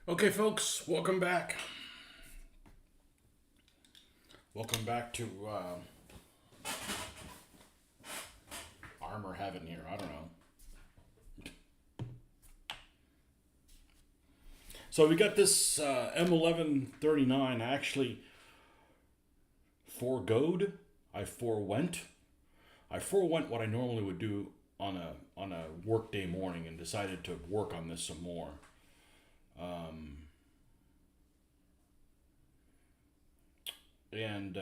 Okay, folks, welcome back. Welcome back to Armor Heaven here. I don't know. So we got this M1139. I actually foregoed. I forewent. I forewent what I normally would do on a workday morning and decided to work on this some more. Um, and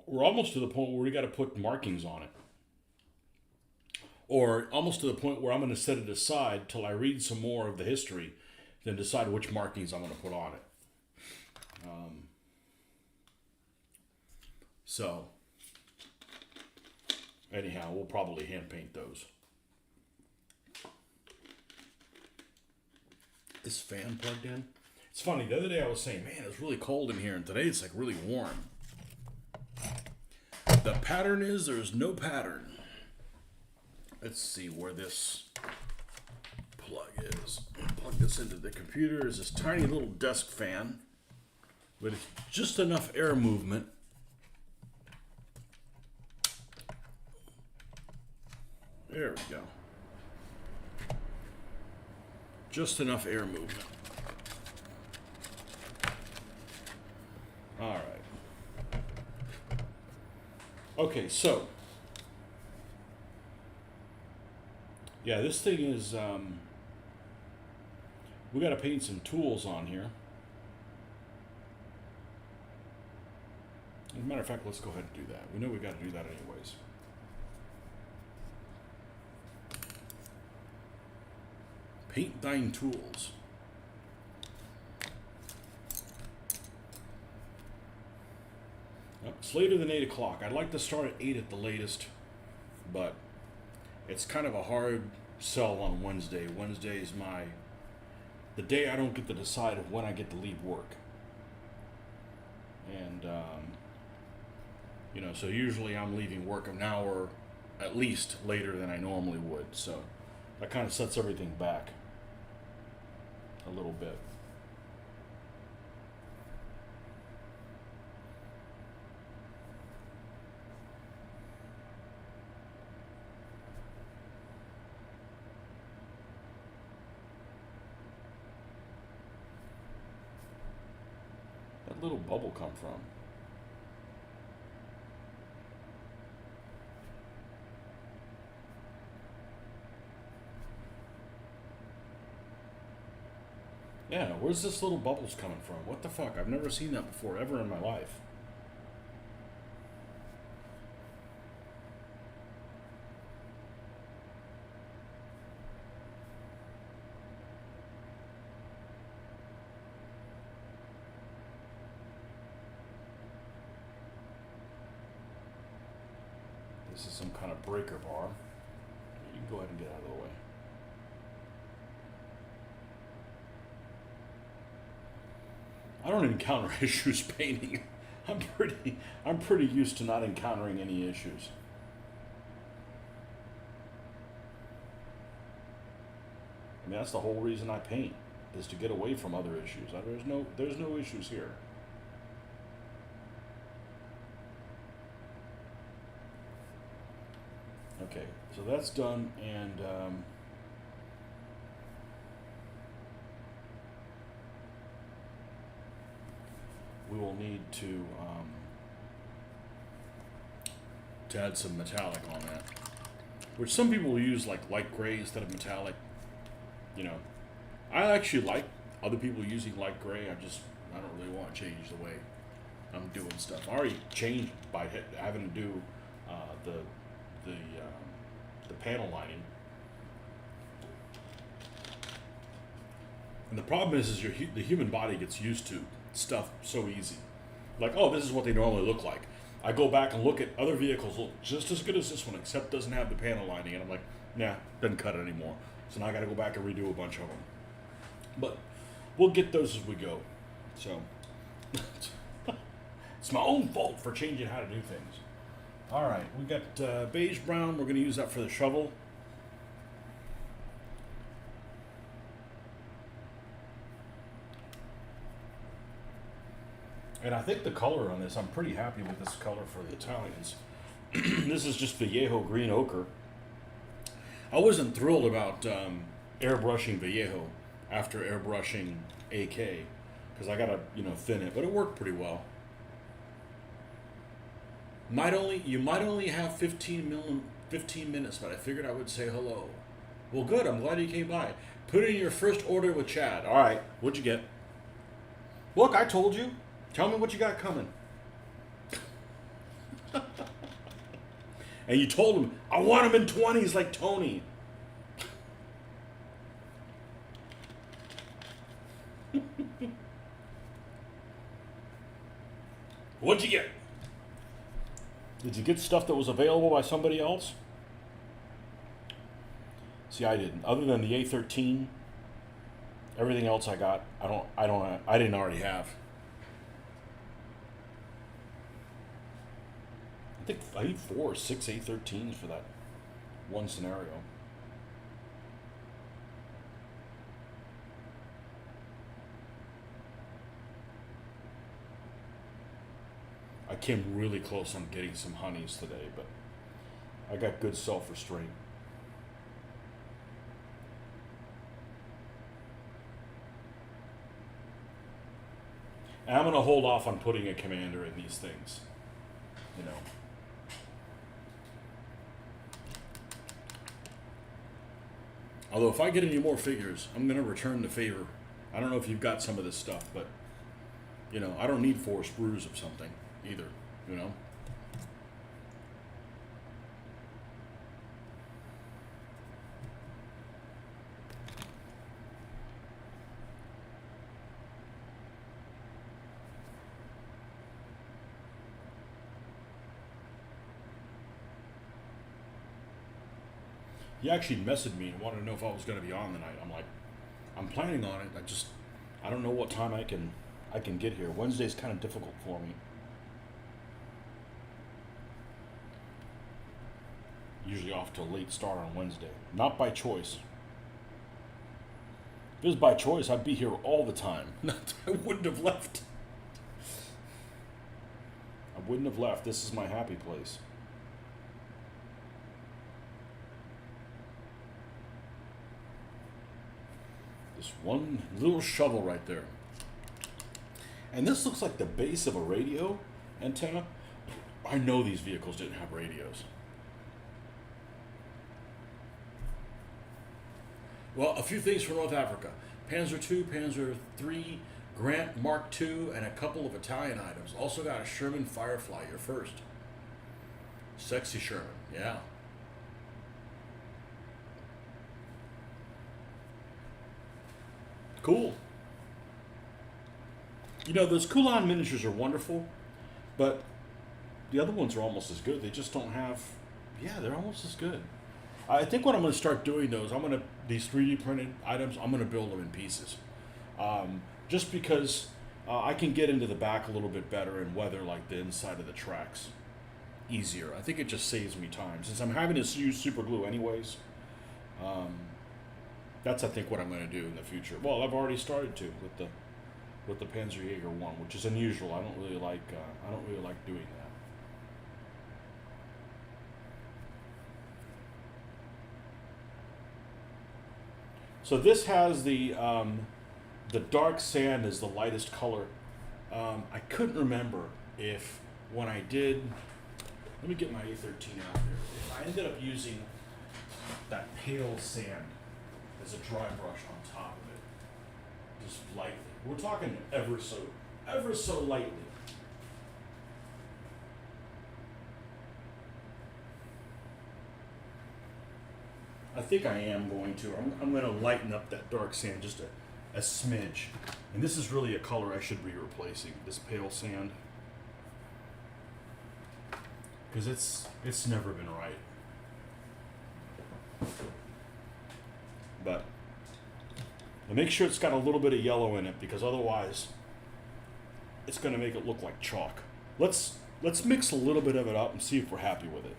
we're almost to the point where we got to put markings on it, or almost to the point where I'm going to set it aside till I read some more of the history, then decide which markings I'm going to put on it. So, anyhow, we'll probably hand paint those. This fan plugged in? It's funny, the other day I was saying, man, it's really cold in here, and today it's like really warm. The pattern is there's no pattern. Let's see where this plug is. Plug this into the computer. Is this tiny little desk fan with just enough air movement. There we go. Just enough air movement. All right. Okay, so yeah, this thing is we got to paint some tools on here. As a matter of fact, let's go ahead and do that. We know we got to do that anyways. Paint thine tools. It's later than 8 o'clock. I'd like to start at 8 at the latest, but it's kind of a hard sell on Wednesday. Wednesday is the day I don't get to decide of when I get to leave work. And, so usually I'm leaving work an hour at least later than I normally would. So that kind of sets everything back a little bit. That little bubble come from? Yeah, where's this little bubbles coming from? What the fuck? I've never seen that before, ever in my life. This is some kind of breaker bar. You can go ahead and get out of the way. I don't encounter issues painting. I'm pretty used to not encountering any issues. I mean, that's the whole reason I paint, is to get away from other issues. There's no issues here. Okay, so that's done, and we will need to add some metallic on that, which some people will use like light gray instead of metallic. I actually like other people using light gray. I don't really want to change the way I'm doing stuff. I already changed by having to do the the the panel lining. And the problem is the human body gets used to stuff so easy. Like, oh, this is what they normally look like. I go back and look at other vehicles look just as good as this one, except doesn't have the panel lining, and I'm like, nah, doesn't cut it anymore. So now I got to go back and redo a bunch of them. But we'll get those as we go. So it's my own fault for changing how to do things. All right, we got beige brown. We're going to use that for the shovel. And I think the color on this, I'm pretty happy with this color for the Italians. This is just Vallejo green ochre. I wasn't thrilled about airbrushing Vallejo after airbrushing AK because I gotta thin it, but it worked pretty well. You might only have 15 minutes, but I figured I would say hello. Well, good. I'm glad you came by. Put in your first order with Chad. All right, what'd you get? Look, I told you. Tell me what you got coming. And you told him, I want him in 20s like Tony. What'd you get? Did you get stuff that was available by somebody else? See, I didn't. Other than the A13, everything else I got, I didn't already have. I need 4 or 6 A13s for that one scenario. I came really close on getting some honeys today, but I got good self-restraint. And I'm going to hold off on putting a commander in these things, Although if I get any more figures, I'm going to return the favor. I don't know if you've got some of this stuff, but, I don't need 4 sprues of something either, He actually messaged me and wanted to know if I was going to be on tonight. I'm like, I'm planning on it. I don't know what time I can get here. Wednesday's kind of difficult for me. Usually off to a late start on Wednesday. Not by choice. If it was by choice, I'd be here all the time. I wouldn't have left. I wouldn't have left. This is my happy place. This one little shovel right there. And this looks like the base of a radio antenna. I know these vehicles didn't have radios. Well, a few things from North Africa. Panzer II, Panzer III, Grant Mark II, and a couple of Italian items. Also got a Sherman Firefly, your first. Sexy Sherman, yeah. Cool. Those Kulan miniatures are wonderful, but the other ones are almost as good. They just don't have, they're almost as good. I think what I'm going to start doing, though, is these 3D printed items, I'm going to build them in pieces. Just because I can get into the back a little bit better and weather like the inside of the tracks easier. I think it just saves me time. Since I'm having to use super glue anyways, that's I think what I'm going to do in the future. Well, I've already started to with the Panzerjäger 1, which is unusual. I don't really like doing that. So this has the dark sand is the lightest color. I couldn't remember if when I did. Let me get my A13 out there. If I ended up using that pale sand as a dry brush on top of it, just lightly. We're talking ever so lightly. I think I am going to. I'm going to lighten up that dark sand just a smidge. And this is really a color I should be replacing, this pale sand. Because it's never been right. But and make sure it's got a little bit of yellow in it, because otherwise it's going to make it look like chalk. Let's mix a little bit of it up and see if we're happy with it.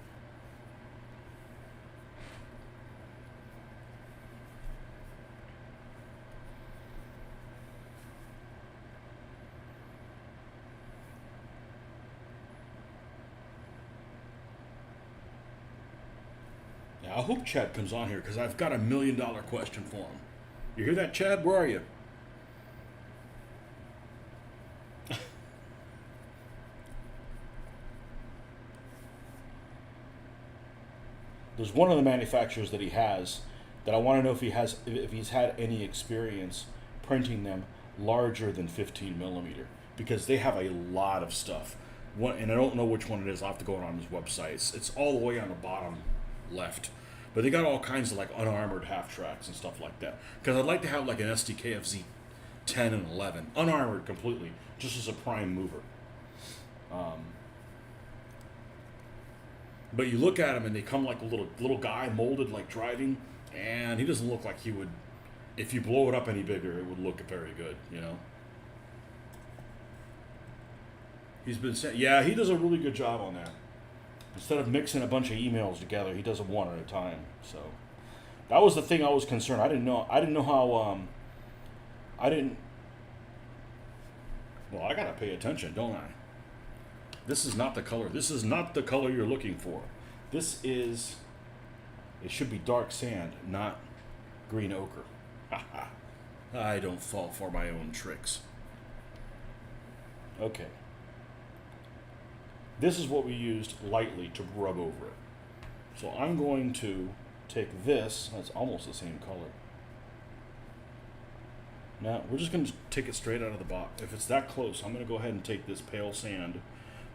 I hope Chad comes on here because I've got $1 million question for him. You hear that, Chad? Where are you? There's one of the manufacturers that he has that I want to know if he's had any experience printing them larger than 15 millimeter, because they have a lot of stuff. And I don't know which one it is. I'll have to go on his website. It's all the way on the bottom left, but they got all kinds of like unarmored half tracks and stuff like that. Because I'd like to have like an SDKFZ 10 and 11 unarmored completely, just as a prime mover. But you look at him and they come like a little guy molded like driving, and he doesn't look like he would. If you blow it up any bigger, it would look very good, you know. He's been sent. Yeah, he does a really good job on that. Instead of mixing a bunch of emails together, he does them one at a time. So that was the thing I was concerned. I didn't know how. I didn't. Well, I gotta pay attention, don't I? This is not the color. This is not the color you're looking for. This is. It should be dark sand, not green ochre. I don't fall for my own tricks. Okay. This is what we used lightly to rub over it. So I'm going to take this. That's almost the same color. Now, we're just going to take it straight out of the box. If it's that close, I'm going to go ahead and take this pale sand,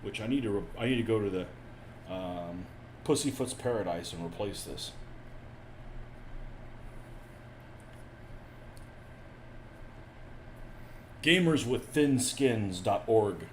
which I need to go to the Pussyfoot's Paradise and replace this. Gamerswiththinskins.org.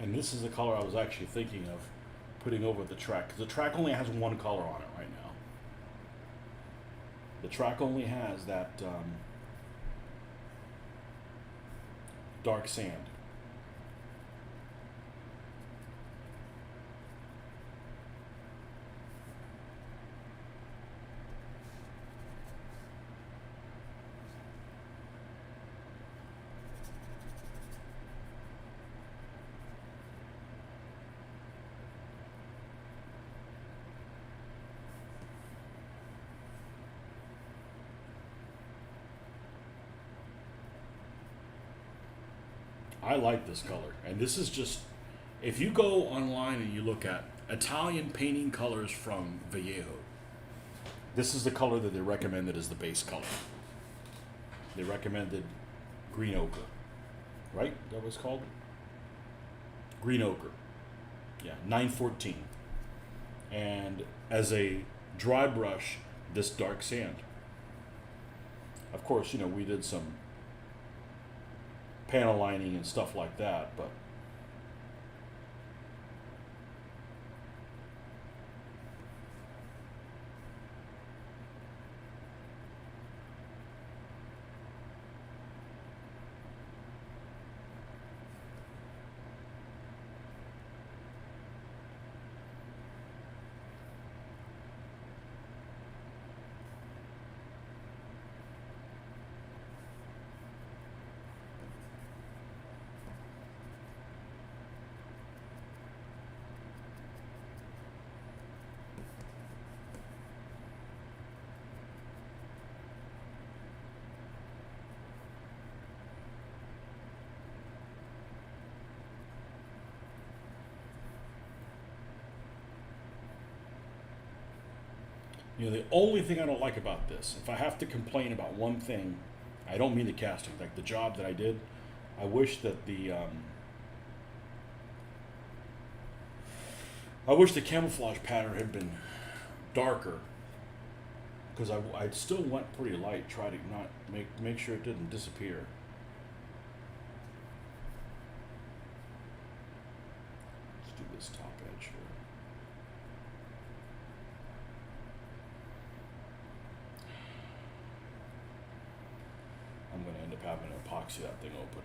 And this is the color I was actually thinking of putting over the track. Because the track only has one color on it right now. The track only has that dark sand. I like this color. And this is just, if you go online and you look at Italian painting colors from Vallejo, this is the color that they recommended as the base color. They recommended green ochre, right? That was called? Green ochre. Yeah, 914. And as a dry brush, this dark sand. Of course, we did some panel lining and stuff like that, but The only thing I don't like about this, if I have to complain about one thing, I don't mean the casting, like the job that I did. I wish that I wish the camouflage pattern had been darker, because I still went pretty light, try to not make sure it didn't disappear. Let's do this top edge here. I'm going to end up having to epoxy that thing open,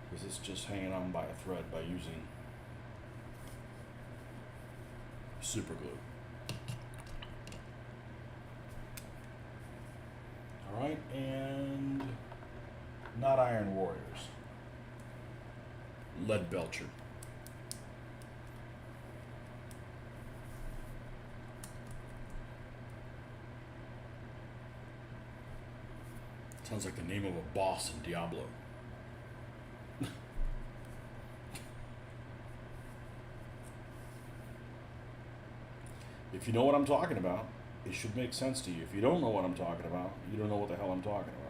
because it's just hanging on by a thread by using super glue. All right, and not Iron Warriors, Lead Belcher. Sounds like the name of a boss in Diablo. If you know what I'm talking about, it should make sense to you. If you don't know what I'm talking about, you don't know what the hell I'm talking about.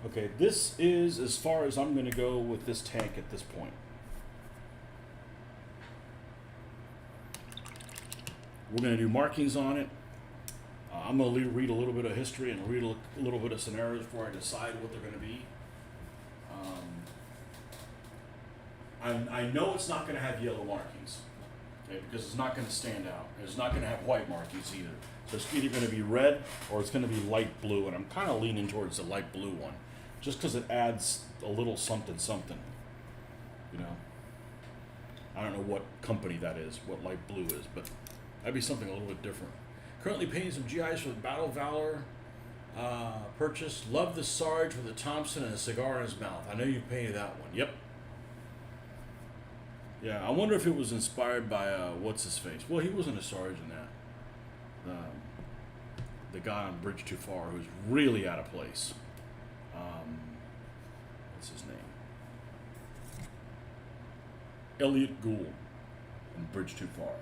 Okay, this is as far as I'm going to go with this tank at this point. We're going to do markings on it. I'm going to read a little bit of history and read a little bit of scenarios before I decide what they're going to be. I know it's not going to have yellow markings, okay, because it's not going to stand out. It's not going to have white markings either. So it's either going to be red or it's going to be light blue, and I'm kind of leaning towards the light blue one, just because it adds a little something, I don't know what company that is, what light blue is, but that'd be something a little bit different. Currently painting some GIs for the Battle Valor purchase. Love the Sarge with a Thompson and a cigar in his mouth. I know you painted that one. Yep. Yeah, I wonder if it was inspired by what's his face. Well, he wasn't a Sarge in that. The guy on Bridge Too Far, who's really out of place. What's his name? Elliot Gould in Bridge Too Far.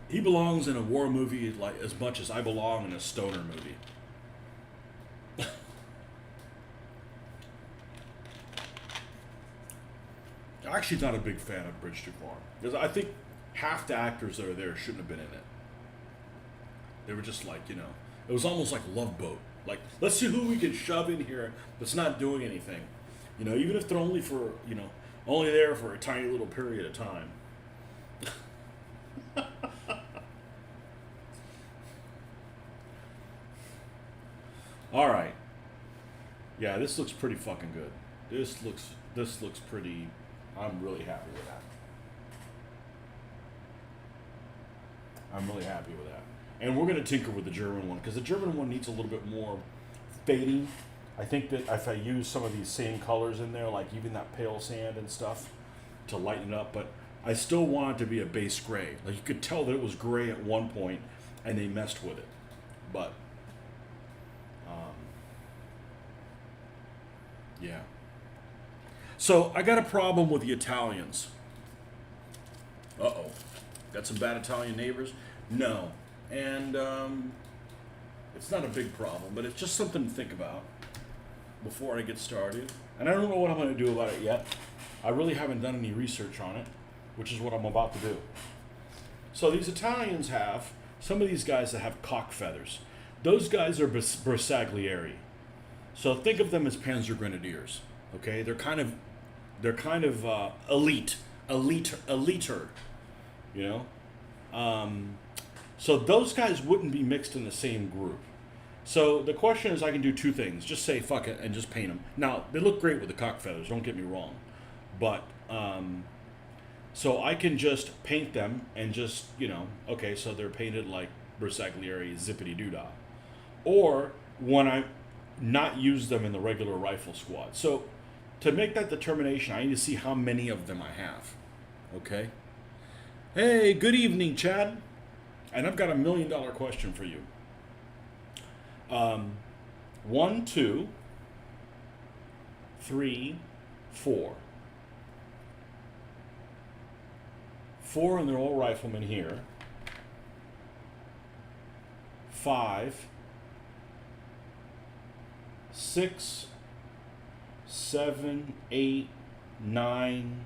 He belongs in a war movie like as much as I belong in a stoner movie. I'm actually not a big fan of Bridge Too Far, because I think half the actors that are there shouldn't have been in it. They were just like, it was almost like Love Boat. Like, let's see who we can shove in here that's not doing anything. Even if they're only for, only there for a tiny little period of time. All right. Yeah, this looks pretty fucking good. This looks pretty. I'm really happy with that. I'm really happy with that. And we're going to tinker with the German one, because the German one needs a little bit more fading. I think that if I use some of these same colors in there, like even that pale sand and stuff, to lighten it up, but I still want it to be a base gray. Like, you could tell that it was gray at one point, and they messed with it. But, yeah. So, I got a problem with the Italians. Uh-oh. Got some bad Italian neighbors? No. And it's not a big problem, but it's just something to think about before I get started. And I don't know what I'm going to do about it yet. I really haven't done any research on it, which is what I'm about to do. So these Italians have, some of these guys that have cock feathers. Those guys are Bersaglieri. So think of them as Panzer Grenadiers. Okay? They're kind of eliter, So those guys wouldn't be mixed in the same group. So the question is, I can do two things. Just say fuck it and just paint them. Now, they look great with the cock feathers, don't get me wrong. But, so I can just paint them and just, so they're painted like Bersaglieri zippity-doo-dah. Or when not use them in the regular rifle squad. So to make that determination, I need to see how many of them I have. Okay? Hey, good evening, Chad. And I've got $1 million question for you. Um, 1, 2, 3, 4. 4, and they're all riflemen here. 5, 6, 7, 8, 9.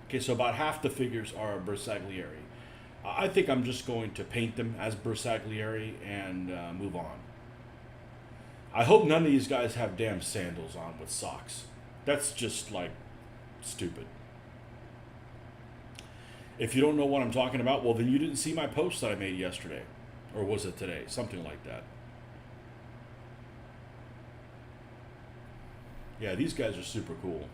Okay, so about half the figures are Bersaglieri. I think I'm just going to paint them as Bersaglieri and move on. I hope none of these guys have damn sandals on with socks. That's just like stupid. If you don't know what I'm talking about, well, then you didn't see my post that I made yesterday. Or was it today? Something like that. Yeah, these guys are super cool.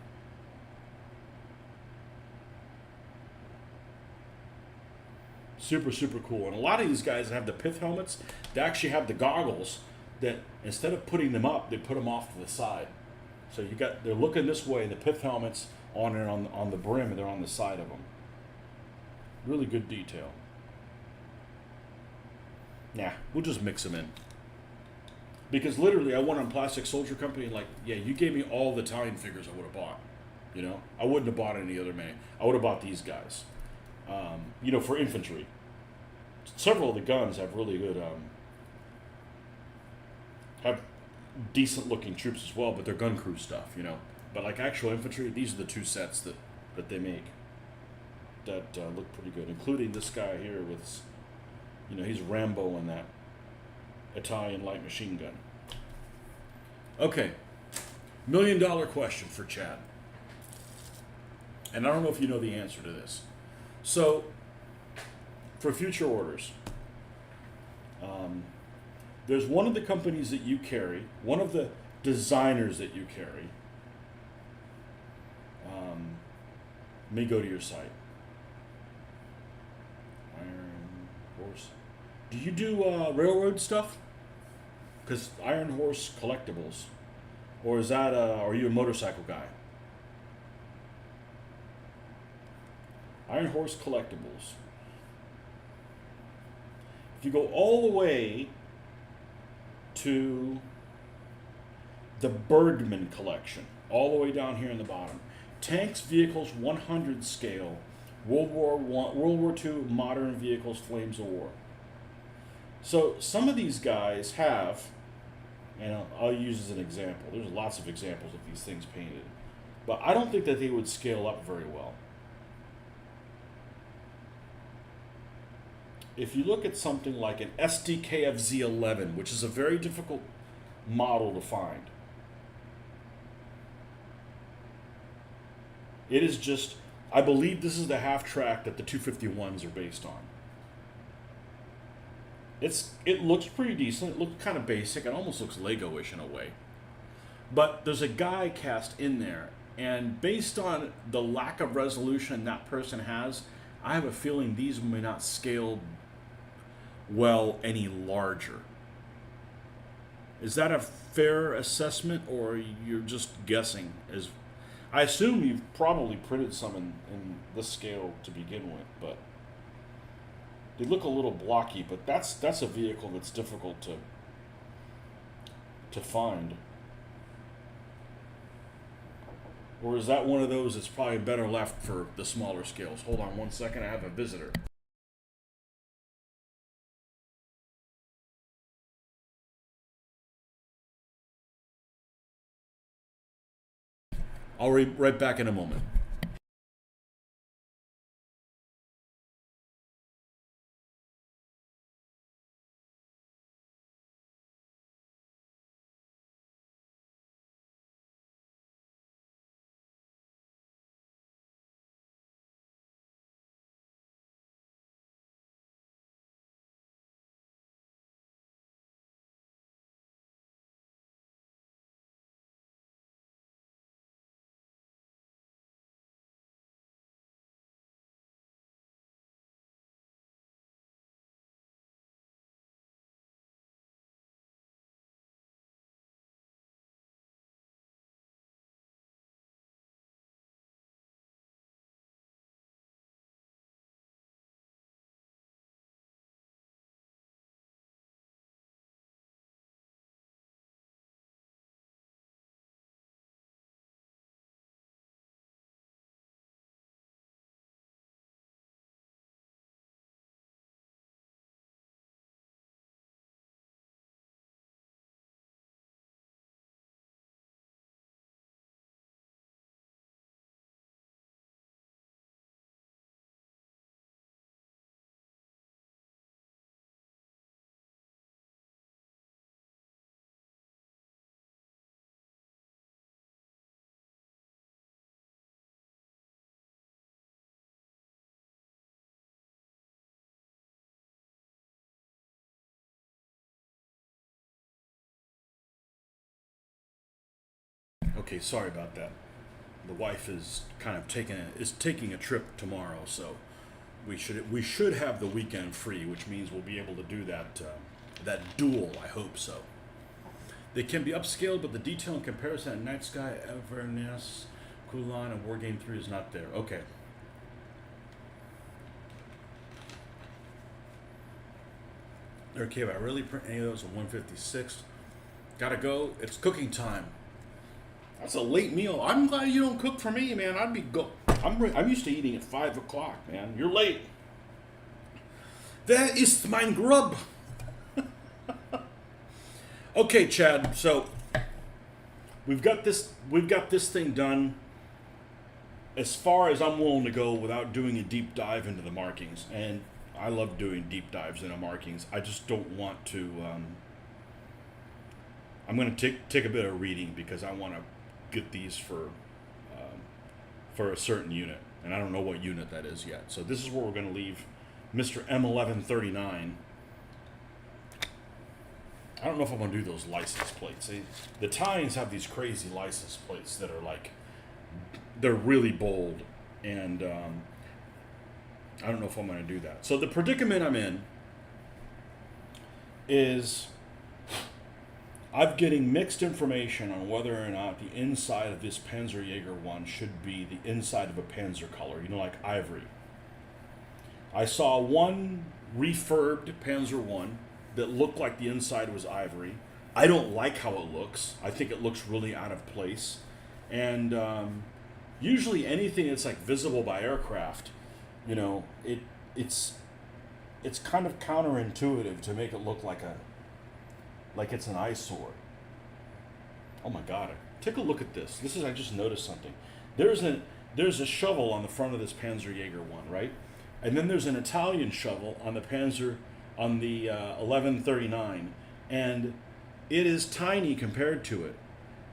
Super, super cool. And a lot of these guys that have the pith helmets, they actually have the goggles that instead of putting them up, they put them off to the side. So they're looking this way, the pith helmets on the brim, and they're on the side of them. Really good detail. Nah, we'll just mix them in. Because literally, I went on Plastic Soldier Company and like, yeah, you gave me all the Italian figures I would have bought. You know, I wouldn't have bought any other man. I would have bought these guys. For infantry. Several of the guns have really good, have decent looking troops as well, but they're gun crew stuff, you know. But like actual infantry, these are the two sets that they make that look pretty good, including this guy here with, he's Rambo in that Italian light machine gun. Okay, $1 million question for Chad. And I don't know if you know the answer to this. So, for future orders, there's one of the companies that you carry, one of the designers that you carry. Let me go to your site. Iron Horse. Do you do railroad stuff? Because Iron Horse Collectibles, or is that? Are you a motorcycle guy? Iron Horse Collectibles. If you go all the way to the Bergman collection, all the way down here in the bottom, tanks, vehicles, 100 scale, World War II modern vehicles, flames of war. So some of these guys have, and I'll use as an example. There's lots of examples of these things painted, but I don't think that they would scale up very well. If you look at something like an SDKFZ11, which is a very difficult model to find, it is just, I believe this is the half track that the 251s are based on. It looks pretty decent. It looks kind of basic. It almost looks Lego-ish in a way. But there's a guy cast in there, and based on the lack of resolution that person has, I have a feeling these may not scale well any larger. Is that a fair assessment, or you're just guessing? I assume you've probably printed some in this scale to begin with, but they look a little blocky. But that's a vehicle that's difficult to find. Or is that one of those that's probably better left for the smaller scales? Hold on one second, I have a visitor. I'll be right back in a moment. Okay, sorry about that. The wife is kind of taking a trip tomorrow, so we should have the weekend free, which means we'll be able to do that duel. I hope so. They can be upscaled, but the detail and comparison at Night Sky, Everness, Kulan, and Wargame 3 is not there. Okay. Okay, if I really print any of those on 156, gotta go. It's cooking time. That's a late meal. I'm glad you don't cook for me, man. I'm used to eating at 5 o'clock, man. You're late. Where ist mein Grub? Okay, Chad. So we've got this thing done as far as I'm willing to go without doing a deep dive into the markings. And I love doing deep dives into markings. I just don't want to. I'm going to take a bit of reading because I want to get these for a certain unit, and I don't know what unit that is yet. So this is where we're going to leave Mr. M1139. I don't know if I'm going to do those license plates. The Italians have these crazy license plates that are like, they're really bold, and I don't know if I'm going to do that. So the predicament I'm in is I'm getting mixed information on whether or not the inside of this Panzerjäger 1 should be the inside of a Panzer color, like ivory. I saw one refurbed Panzer 1 that looked like the inside was ivory. I don't like how it looks. I think it looks really out of place. And usually anything that's like visible by aircraft, it's kind of counterintuitive to make it look like it's an eyesore. Oh my God! Take a look at this. I just noticed something. There's a shovel on the front of this Panzerjäger 1, right? And then there's an Italian shovel on the 1139, and it is tiny compared to it.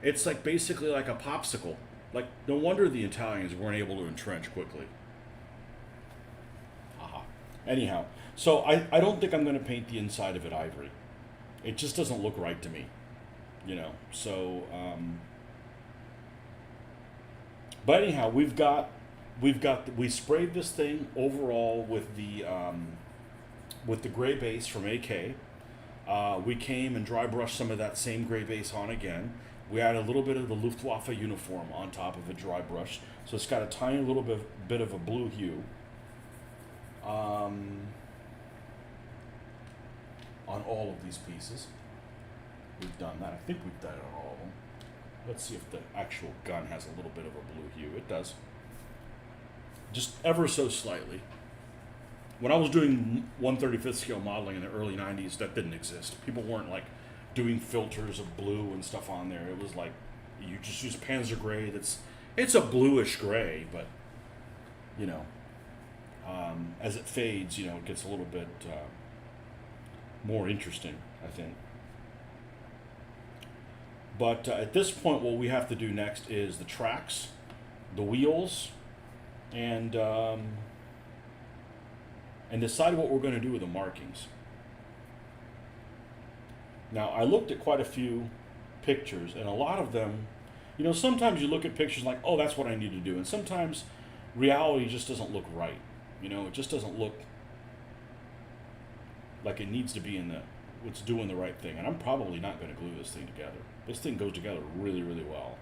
It's like basically like a popsicle. Like, no wonder the Italians weren't able to entrench quickly. Aha. Anyhow, so I don't think I'm going to paint the inside of it ivory. It just doesn't look right to me, So, but anyhow, we sprayed this thing overall with the gray base from AK. We came and dry brushed some of that same gray base on again. We added a little bit of the Luftwaffe uniform on top of a dry brush, so it's got a tiny little bit of a blue hue. On all of these pieces. We've done that. I think we've done it on all of them. Let's see if the actual gun has a little bit of a blue hue. It does. Just ever so slightly. When I was doing 1/35th scale modeling in the early 90s, that didn't exist. People weren't like doing filters of blue and stuff on there. It was like you just use Panzer gray. It's a bluish gray, but as it fades, it gets a little bit more interesting, I think. But at this point, what we have to do next is the tracks, the wheels, and decide what we're going to do with the markings. Now, I looked at quite a few pictures, and a lot of them, sometimes you look at pictures like, oh, that's what I need to do, and sometimes reality just doesn't look right. It just doesn't look like it needs to be it's doing the right thing. And I'm probably not going to glue this thing together. This thing goes together really, really well.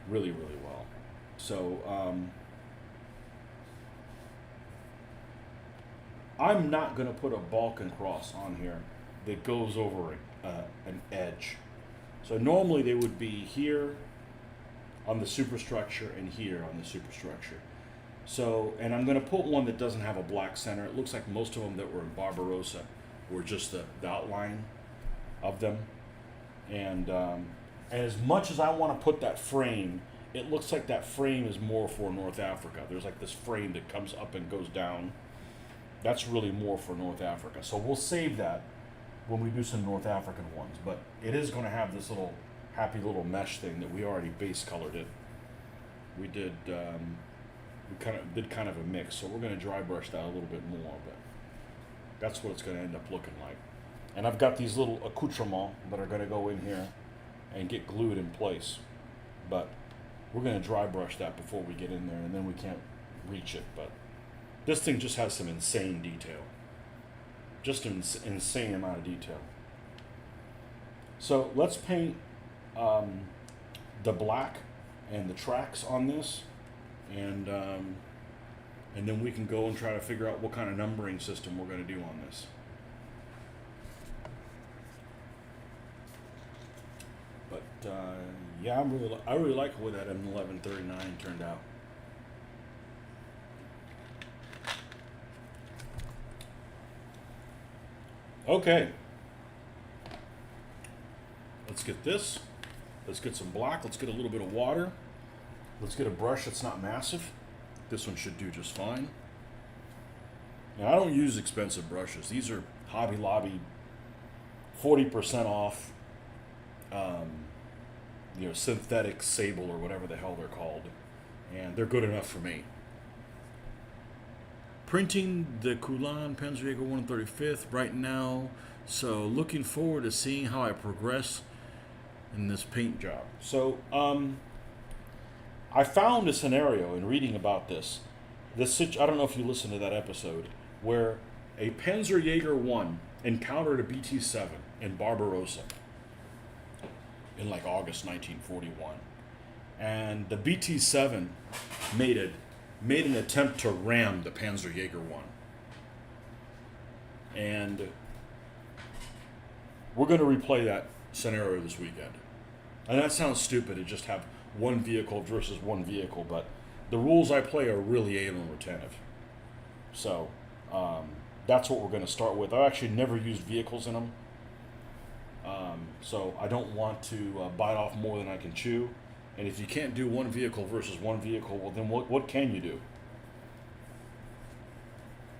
Really, really well. So, I'm not going to put a Balkan cross on here that goes over an edge. So normally they would be here on the superstructure and here on the superstructure. So, and I'm going to put one that doesn't have a black center. It looks like most of them that were in Barbarossa were just the outline of them. And as much as I want to put that frame, it looks like that frame is more for North Africa. There's like this frame that comes up and goes down. That's really more for North Africa. So we'll save that when we do some North African ones. But it is going to have this little happy little mesh thing that we already base colored it. We did... we kind of a mix, so we're going to dry brush that a little bit more, but that's what it's going to end up looking like. And I've got these little accoutrements that are going to go in here and get glued in place. But we're going to dry brush that before we get in there, and then we can't reach it. But this thing just has some insane detail. Just an insane amount of detail. So let's paint the black and the tracks on this, and then we can go and try to figure out what kind of numbering system we're going to do on this. But yeah, I really like the way that M1139 turned out. Okay, let's get this. Let's get some black. Let's get a little bit of water. Let's get a brush that's not massive. This one should do just fine. Now, I don't use expensive brushes. These are Hobby Lobby, 40% off, synthetic sable or whatever the hell they're called. And they're good enough for me. Printing the Coulon Panzerjäger 135th right now. So looking forward to seeing how I progress in this paint job. So I found a scenario in reading about this. I don't know if you listened to that episode, where a Panzerjäger 1 encountered a BT-7 in Barbarossa in like August 1941. And the BT-7 made an attempt to ram the Panzerjäger 1. And we're going to replay that scenario this weekend. And that sounds stupid to just have one vehicle versus one vehicle, but the rules I play are really anal retentive. So that's what we're going to start with. I've actually never used vehicles in them. So I don't want to bite off more than I can chew. And if you can't do one vehicle versus one vehicle, well then what can you do?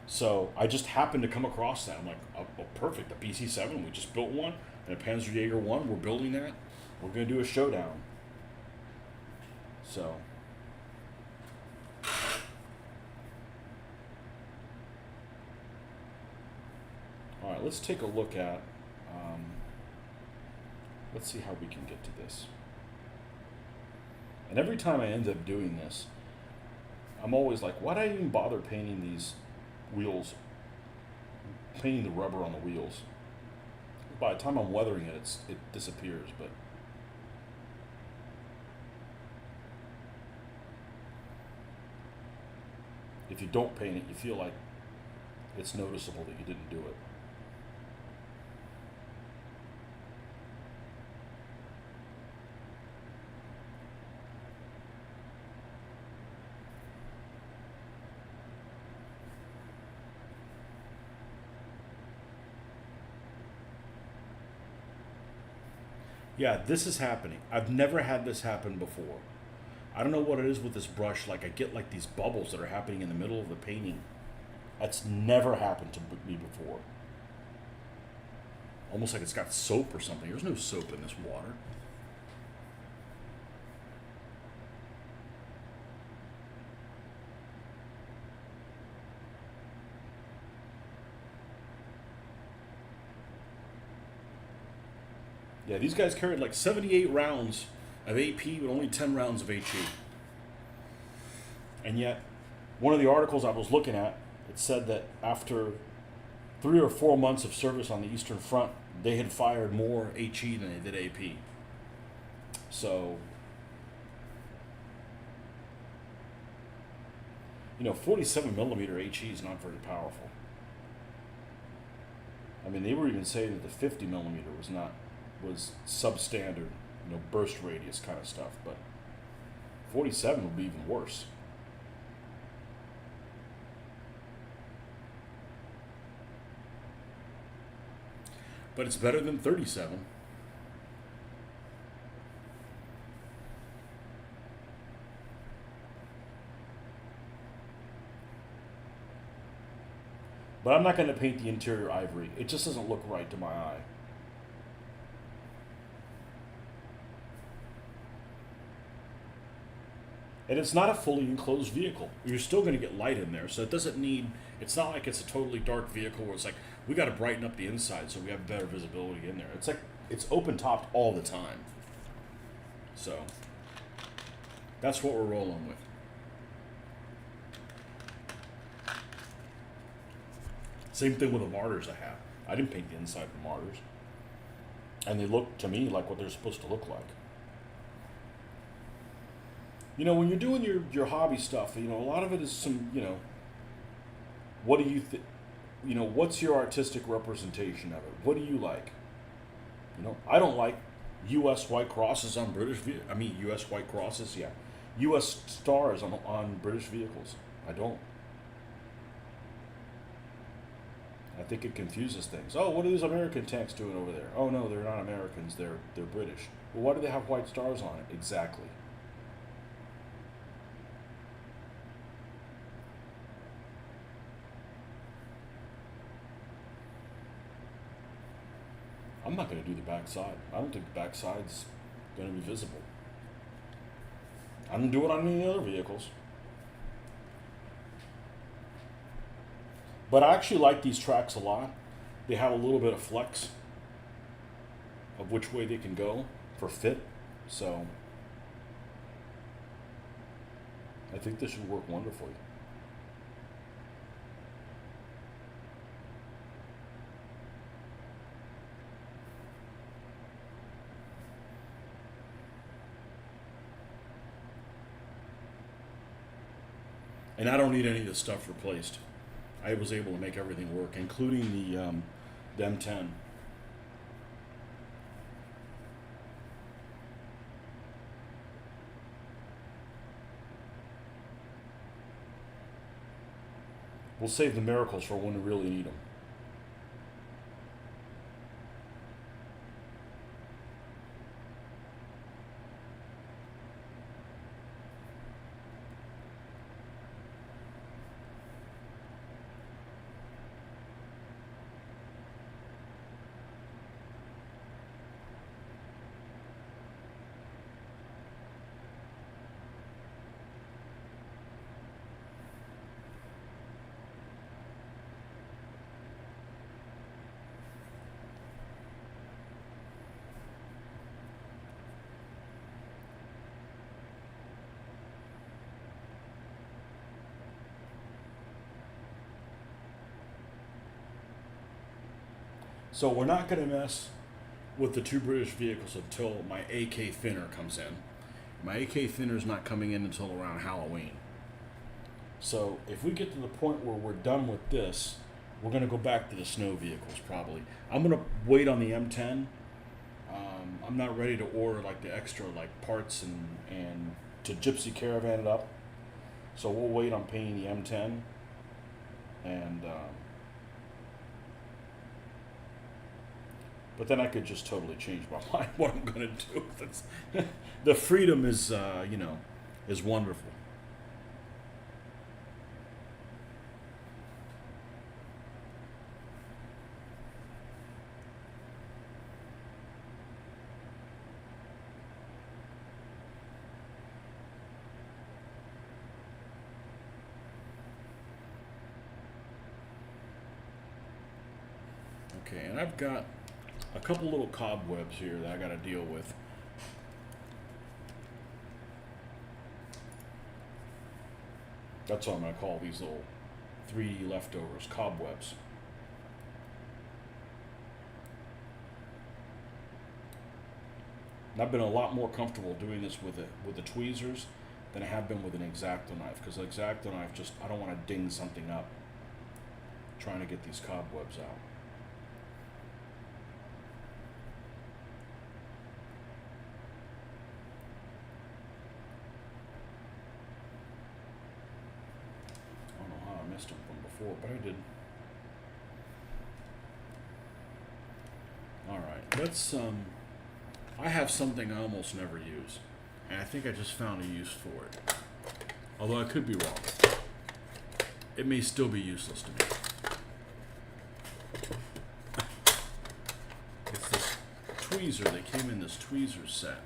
So I just happened to come across that. I'm like, oh, perfect, the BT-7, we just built one, and a Panzerjäger 1, we're building that. We're going to do a showdown. So all right, let's take a look at, let's see how we can get to this. And every time I end up doing this, I'm always like, why did I even bother painting these wheels, painting the rubber on the wheels? By the time I'm weathering it, it disappears. But if you don't paint it, you feel like it's noticeable that you didn't do it. Yeah, this is happening. I've never had this happen before. I don't know what it is with this brush. Like, I get like these bubbles that are happening in the middle of the painting. That's never happened to me before. Almost like it's got soap or something. There's no soap in this water. Yeah, these guys carried like 78 rounds of AP with only 10 rounds of HE. And yet, one of the articles I was looking at, it said that after 3 or 4 months of service on the Eastern Front, they had fired more HE than they did AP. So, 47 millimeter HE is not very powerful. I mean, they were even saying that the 50 millimeter was substandard, burst radius kind of stuff, but 47 would be even worse. But it's better than 37. But I'm not going to paint the interior ivory. It just doesn't look right to my eye. And it's not a fully enclosed vehicle. You're still going to get light in there, so it doesn't need. It's not like it's a totally dark vehicle where it's like we got to brighten up the inside so we have better visibility in there. It's like it's open topped all the time. So that's what we're rolling with. Same thing with the Martyrs I have. I didn't paint the inside of the Martyrs, and they look to me like what they're supposed to look like. You know, when you're doing your hobby stuff, you know, a lot of it is some, you know, what do you think, you know, what's your artistic representation of it? What do you like? You know, I don't like U.S. white crosses on U.S. white crosses, yeah. U.S. stars on British vehicles. I don't. I think it confuses things. Oh, what are these American tanks doing over there? Oh, no, they're not Americans. They're British. Well, why do they have white stars on it? Exactly. I'm not going to do the backside. I don't think the backside's going to be visible. I don't do it on any other vehicles. But I actually like these tracks a lot. They have a little bit of flex of which way they can go for fit. So I think this should work wonderfully. And I don't need any of this stuff replaced. I was able to make everything work, including the M10. We'll save the miracles for when we really need them. So we're not going to mess with the two British vehicles until my AK thinner comes in. My AK thinner is not coming in until around Halloween. So if we get to the point where we're done with this, we're going to go back to the snow vehicles probably. I'm going to wait on the M10. I'm not ready to order like the extra like parts and to gypsy caravan it up. So we'll wait on painting the M10 and but then I could just totally change my mind what I'm going to do. The freedom is, is wonderful. Okay, and I've got a couple little cobwebs here that I got to deal with. That's what I'm going to call these little 3D leftovers, cobwebs. And I've been a lot more comfortable doing this with the tweezers than I have been with an X-Acto knife, because the X-Acto knife I don't want to ding something up trying to get these cobwebs out. Missed them from before, but I did. Alright, let's, I have something I almost never use, and I think I just found a use for it. Although I could be wrong. It may still be useless to me. It's this tweezer. They came in this tweezer set.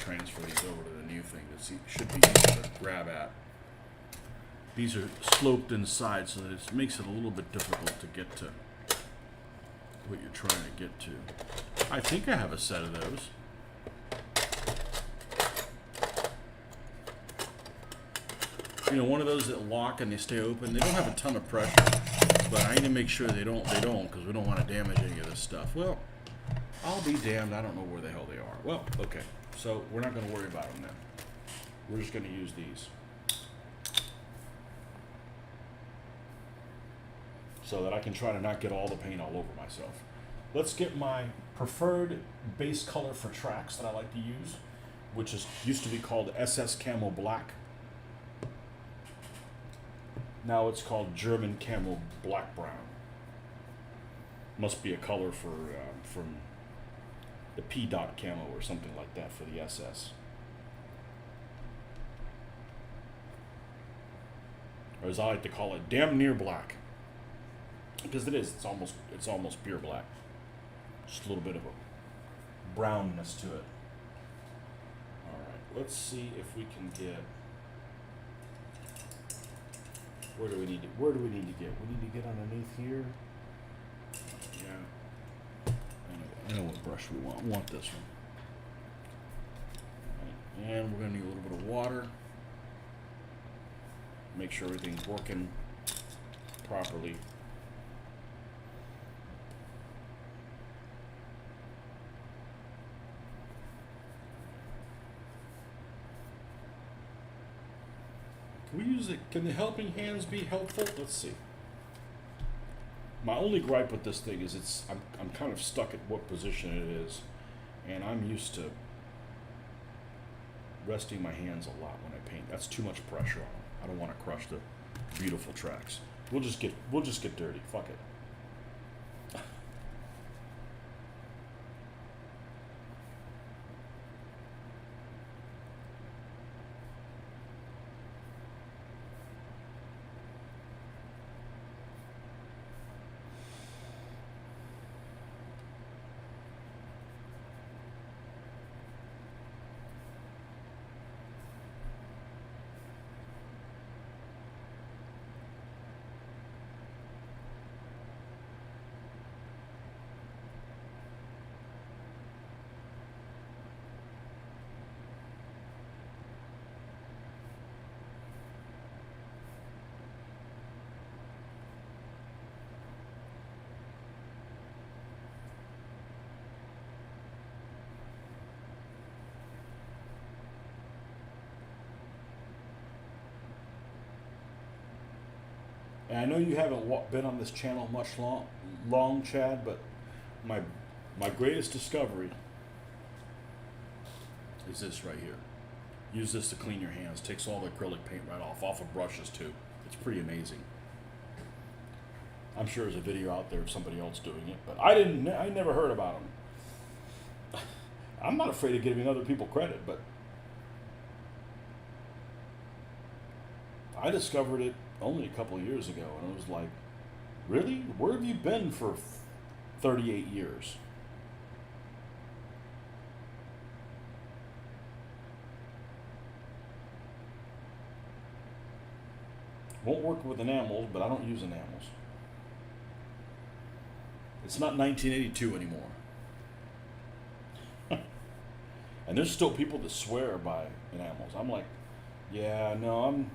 transfer these over to the new thing. This should be easy to grab at. These are sloped inside, so that it makes it a little bit difficult to get to what you're trying to get to. I think I have a set of those. You know, one of those that lock and they stay open. They don't have a ton of pressure, but I need to make sure they don't, because we don't want to damage any of this stuff. Well, I'll be damned. I don't know where the hell they are. Well, okay. So we're not going to worry about them then. We're just going to use these. So that I can try to not get all the paint all over myself. Let's get my preferred base color for tracks that I like to use, which used to be called SS Camo Black. Now it's called German Camo Black Brown. Must be a color for from the P. Dot camo or something like that for the SS. Or as I like to call it, damn near black. Because it is, it's almost pure black. Just a little bit of a brownness to it. Alright, let's see if we can get, where do we need to get? We need to get underneath here. Yeah. I know what brush we want. We want this one. Right. And we're gonna need a little bit of water. Make sure everything's working properly. Can we use it? Can the helping hands be helpful? Let's see. My only gripe with this thing is I'm kind of stuck at what position it is, and I'm used to resting my hands a lot when I paint. That's too much pressure on them. I don't want to crush the beautiful tracks. We'll just get dirty. Fuck it. And I know you haven't been on this channel much long, Chad, but my greatest discovery is this right here. Use this to clean your hands. Takes all the acrylic paint right off of brushes too. It's pretty amazing. I'm sure there's a video out there of somebody else doing it, but I never heard about them. I'm not afraid of giving other people credit, but I discovered it only a couple of years ago, and it was like, really? Where have you been for 38 years? Won't work with enamels, but I don't use enamels. It's not 1982 anymore. And there's still people that swear by enamels. I'm like, yeah, no,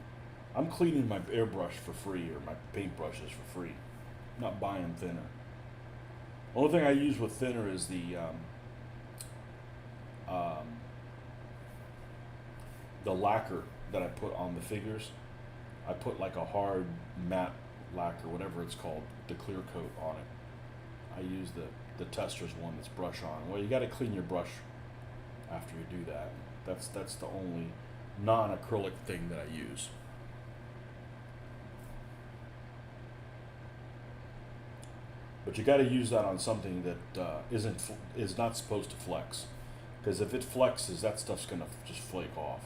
I'm cleaning my airbrush for free, or my paintbrushes for free. I'm not buying thinner. Only thing I use with thinner is the lacquer that I put on the figures. I put like a hard matte lacquer, whatever it's called, the clear coat on it. I use the Tester's one that's brush on. Well, you got to clean your brush after you do that. That's the only non-acrylic thing that I use. But you got to use that on something that is not supposed to flex, because if it flexes, that stuff's gonna just flake off.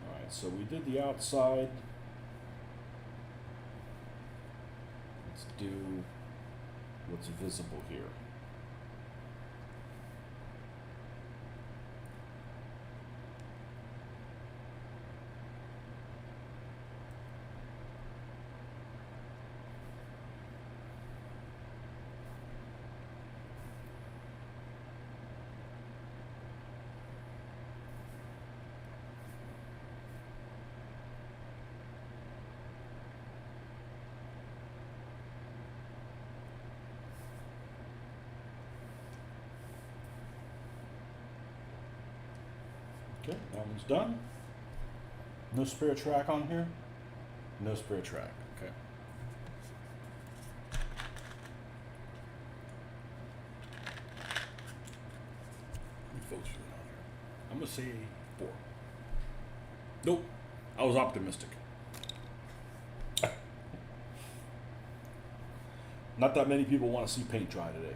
All right, so we did the outside. Let's do what's visible here. Okay, that one's done. No spare track on here? No spare track. Okay. How many folks are on here? I'm going to say 4. Nope. I was optimistic. Not that many people want to see paint dry today.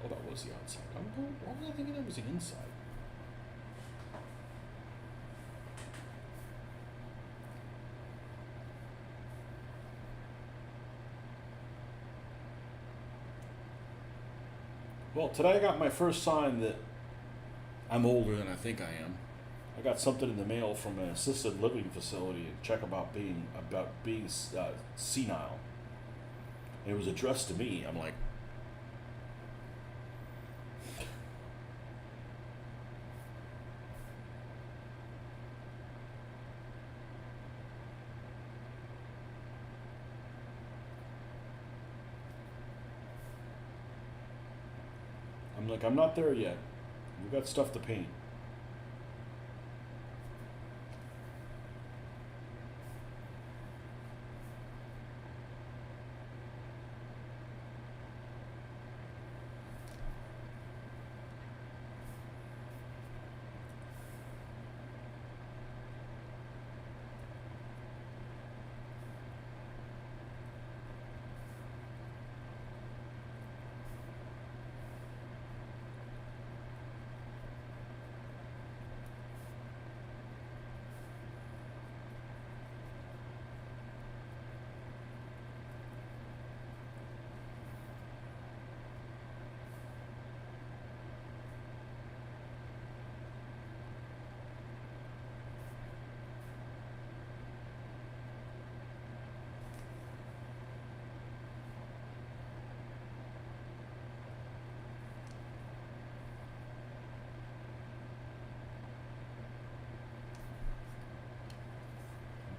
Oh, that was the outside. Why was I thinking that was the inside? Well, today I got my first sign that I'm older than I think I am. I got something in the mail from an assisted living facility to check about being senile. And it was addressed to me. I'm like, I'm not there yet. We've got stuff to paint.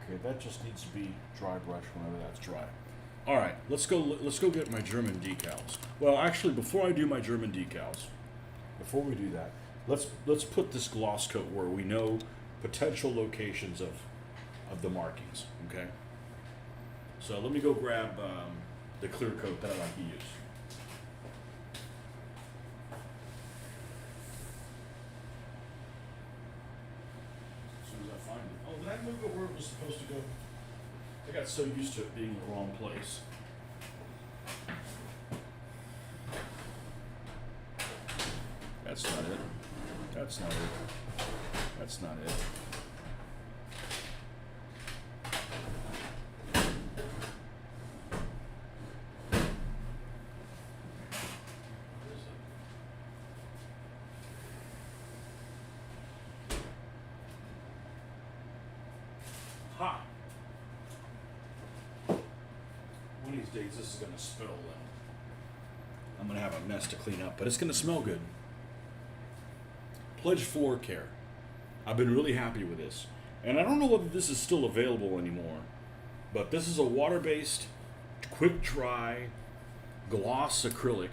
Okay, that just needs to be dry brush whenever that's dry. All right, let's go get my German decals. Well, actually, before I do my German decals, before we do that, let's put this gloss coat where we know potential locations of the markings. Okay. So let me go grab the clear coat that I like to use. As soon as I find it. Oh, did I move it where it was supposed to go? I got so used to it being in the wrong place. That's not it. That's not it. That's not it. Ha! One of these days this is going to spill and I'm going to have a mess to clean up, but it's going to smell good. Pledge Floor Care. I've been really happy with this. And I don't know whether this is still available anymore, but this is a water-based, quick dry, gloss acrylic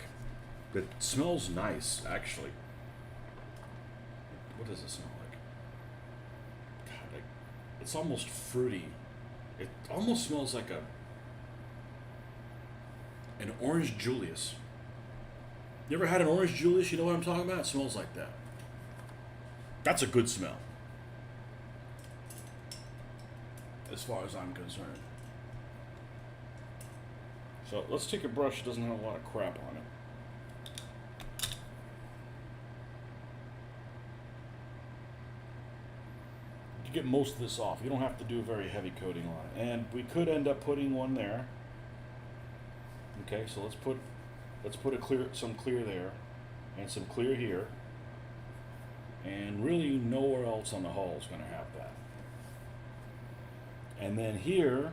that smells nice, actually. What does it smell like? God, like, it's almost fruity. It almost smells like an orange Julius. You ever had an orange Julius? You know what I'm talking about? It smells like that. That's a good smell, as far as I'm concerned. So let's take a brush that doesn't have a lot of crap on it. You get most of this off. You don't have to do a very heavy coating on it. And we could end up putting one there. Okay, so let's put some clear there, and some clear here. And really nowhere else on the hull is going to have that. And then here,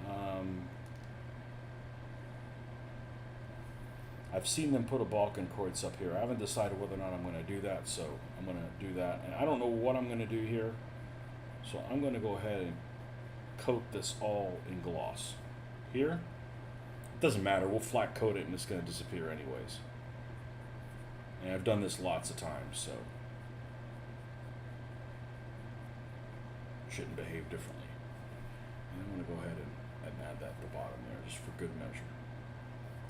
um, I've seen them put a Balkan quartz up here. I haven't decided whether or not I'm going to do that, so I'm going to do that. And I don't know what I'm going to do here, so I'm going to go ahead and coat this all in gloss. Here, it doesn't matter. We'll flat coat it and it's going to disappear anyways. And I've done this lots of times, so shouldn't behave differently. And I'm going to go ahead and add that at the bottom there, just for good measure.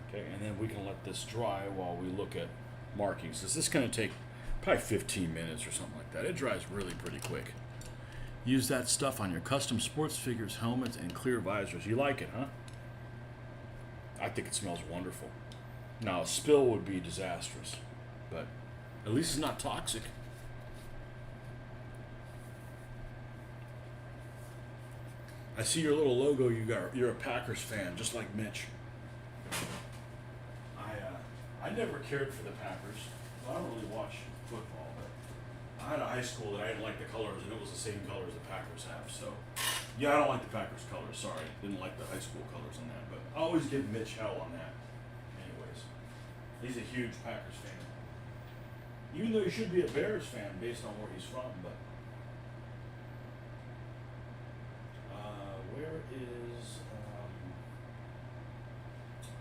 Okay, and then we can let this dry while we look at markings. This is going to take probably 15 minutes or something like that. It dries really pretty quick. Use that stuff on your custom sports figures, helmets, and clear visors. You like it, huh? I think it smells wonderful. Now, a spill would be disastrous, but at least it's not toxic. I see your little logo you got. You're a Packers fan, just like Mitch. I never cared for the Packers. Well, I don't really watch football, but I had a high school that I didn't like the colors, and it was the same colors the Packers have. So, yeah, I don't like the Packers colors. Sorry, didn't like the high school colors on that. But I always give Mitch hell on that. Anyways, he's a huge Packers fan. Even though he should be a Bears fan based on where he's from, but where is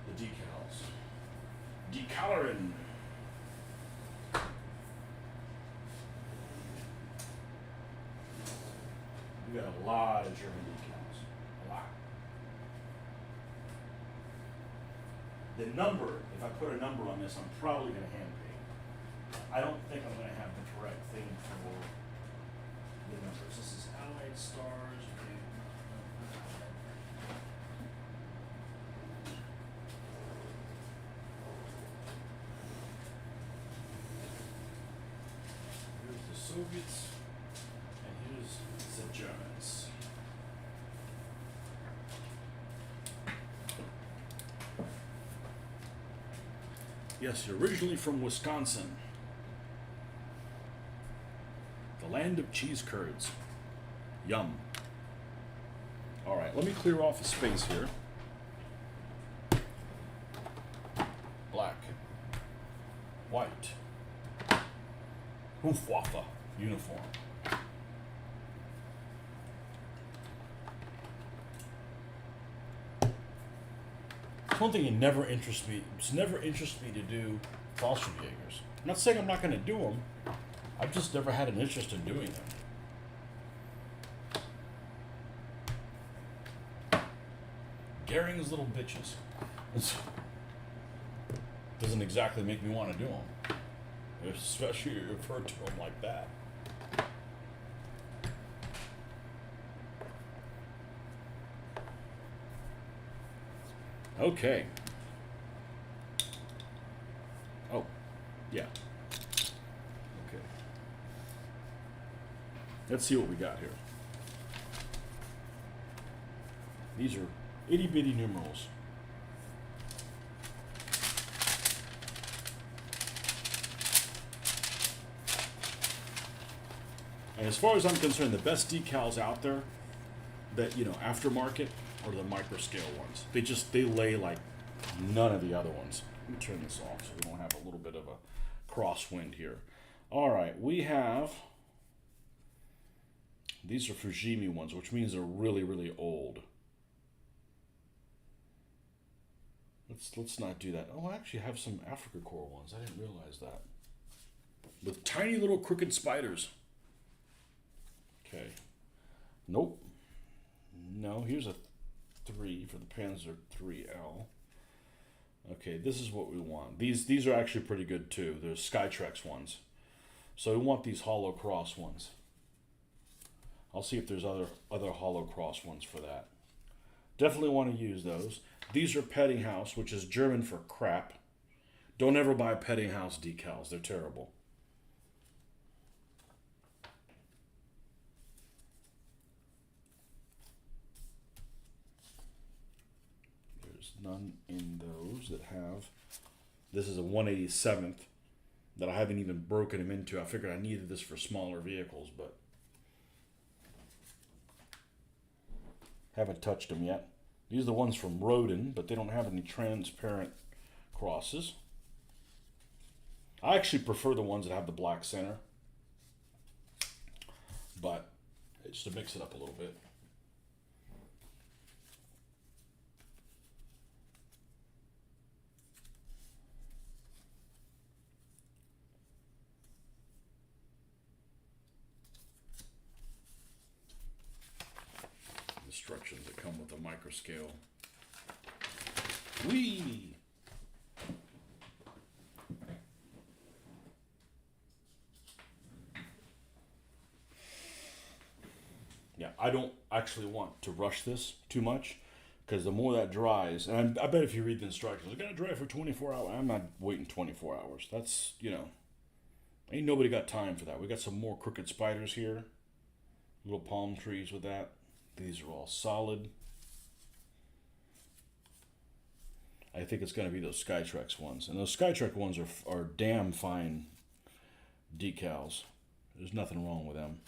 the decals? Decoloring. We got a lot of German decals. A lot. The number, if I put a number on this, I'm probably going to hand paint. I don't think I'm going to have the correct thing for the numbers. This is Allied Stars. Here's the Soviets, and here's the Germans. Yes, you're originally from Wisconsin, the land of cheese curds. Yum. All right, let me clear off a space here. Black, white, Hoofwaffe uniform. One thing that never interests me. It's never interested me to do Fallschirmjägers. I'm not saying I'm not going to do them. I've just never had an interest in doing them. Goering's little bitches. Doesn't exactly make me want to do them, especially if you refer to them like that. Okay. Oh, yeah. Okay. Let's see what we got here. These are itty bitty numerals. And as far as I'm concerned, the best decals out there that, aftermarket are the micro scale ones. They lay like none of the other ones. Let me turn this off so we don't have a little bit of a crosswind here. All right, we have, these are Fujimi ones, which means they're really, really old. Let's not do that. Oh, I actually have some Africa Core ones. I didn't realize that. With tiny little crooked spiders. Okay. Nope. No, here's a 3 for the Panzer 3L. Okay, this is what we want. These are actually pretty good too. They're Skytrex ones. So we want these hollow cross ones. I'll see if there's other hollow cross ones for that. Definitely want to use those. These are Pettinghaus, which is German for crap. Don't ever buy Pettinghaus decals. They're terrible. There's none in those that have. This is a 187th. that I haven't even broken them into. I figured I needed this for smaller vehicles, but haven't touched them yet. These are the ones from Rodin, but they don't have any transparent crosses. I actually prefer the ones that have the black center, but it's to mix it up a little bit. Instructions that come with a microscale. Whee! Yeah, I don't actually want to rush this too much, because the more that dries, and I bet if you read the instructions, it's gotta dry for 24 hours. I'm not waiting 24 hours. That's, ain't nobody got time for that. We got some more crooked spiders here. Little palm trees with that. These are all solid. I think it's going to be those Skytrex ones. And those Skytrex ones are damn fine decals. There's nothing wrong with them.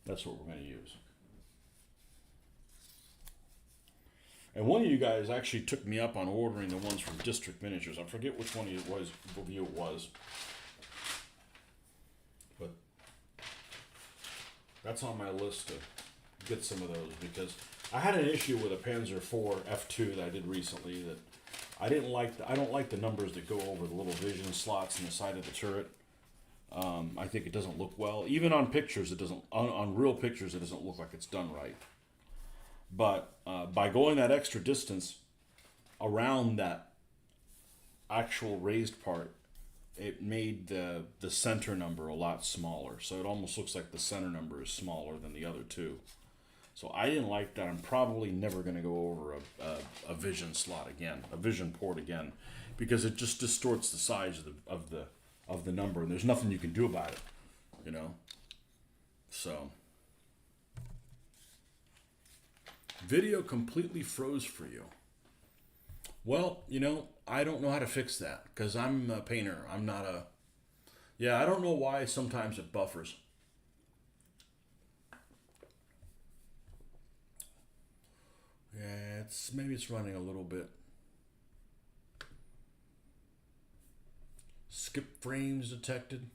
That's what we're going to use. And one of you guys actually took me up on ordering the ones from District Miniatures. I forget which one it was. But that's on my list to get some of those, because I had an issue with a Panzer IV F2 that I did recently that I didn't like. I don't like the numbers that go over the little vision slots in the side of the turret. I think it doesn't look well. Even on pictures, it doesn't. On real pictures, it doesn't look like it's done right. But by going that extra distance around that actual raised part, it made the center number a lot smaller. So it almost looks like the center number is smaller than the other two. So I didn't like that. I'm probably never going to go over a vision slot again, a vision port again, because it just distorts the size of the number, and there's nothing you can do about it, So video completely froze for you. Well, I don't know how to fix that, because I'm a painter. I'm not a... Yeah, I don't know why sometimes it buffers. Yeah, maybe it's running a little bit. Skip frames detected.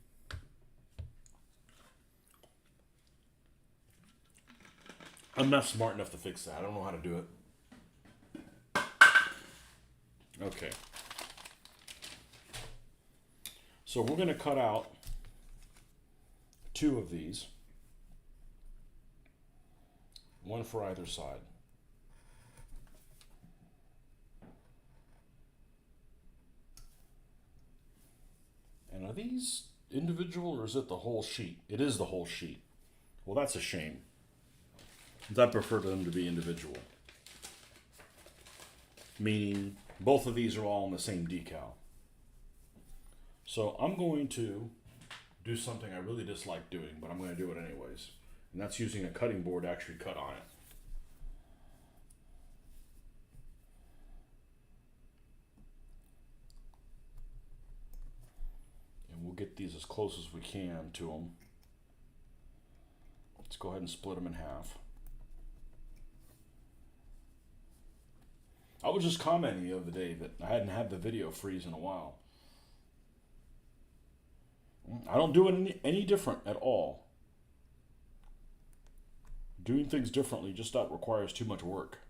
I'm not smart enough to fix that. I don't know how to do it. Okay. So we're going to cut out 2 of these. One for either side. And are these individual, or is it the whole sheet? It is the whole sheet. Well, that's a shame. I prefer them to be individual. Meaning both of these are all on the same decal. So I'm going to do something I really dislike doing, but I'm going to do it anyways. And that's using a cutting board to actually cut on it. And we'll get these as close as we can to them. Let's go ahead and split them in half. I was just commenting the other day that I hadn't had the video freeze in a while. I don't do it any different at all. Doing things differently just not requires too much work.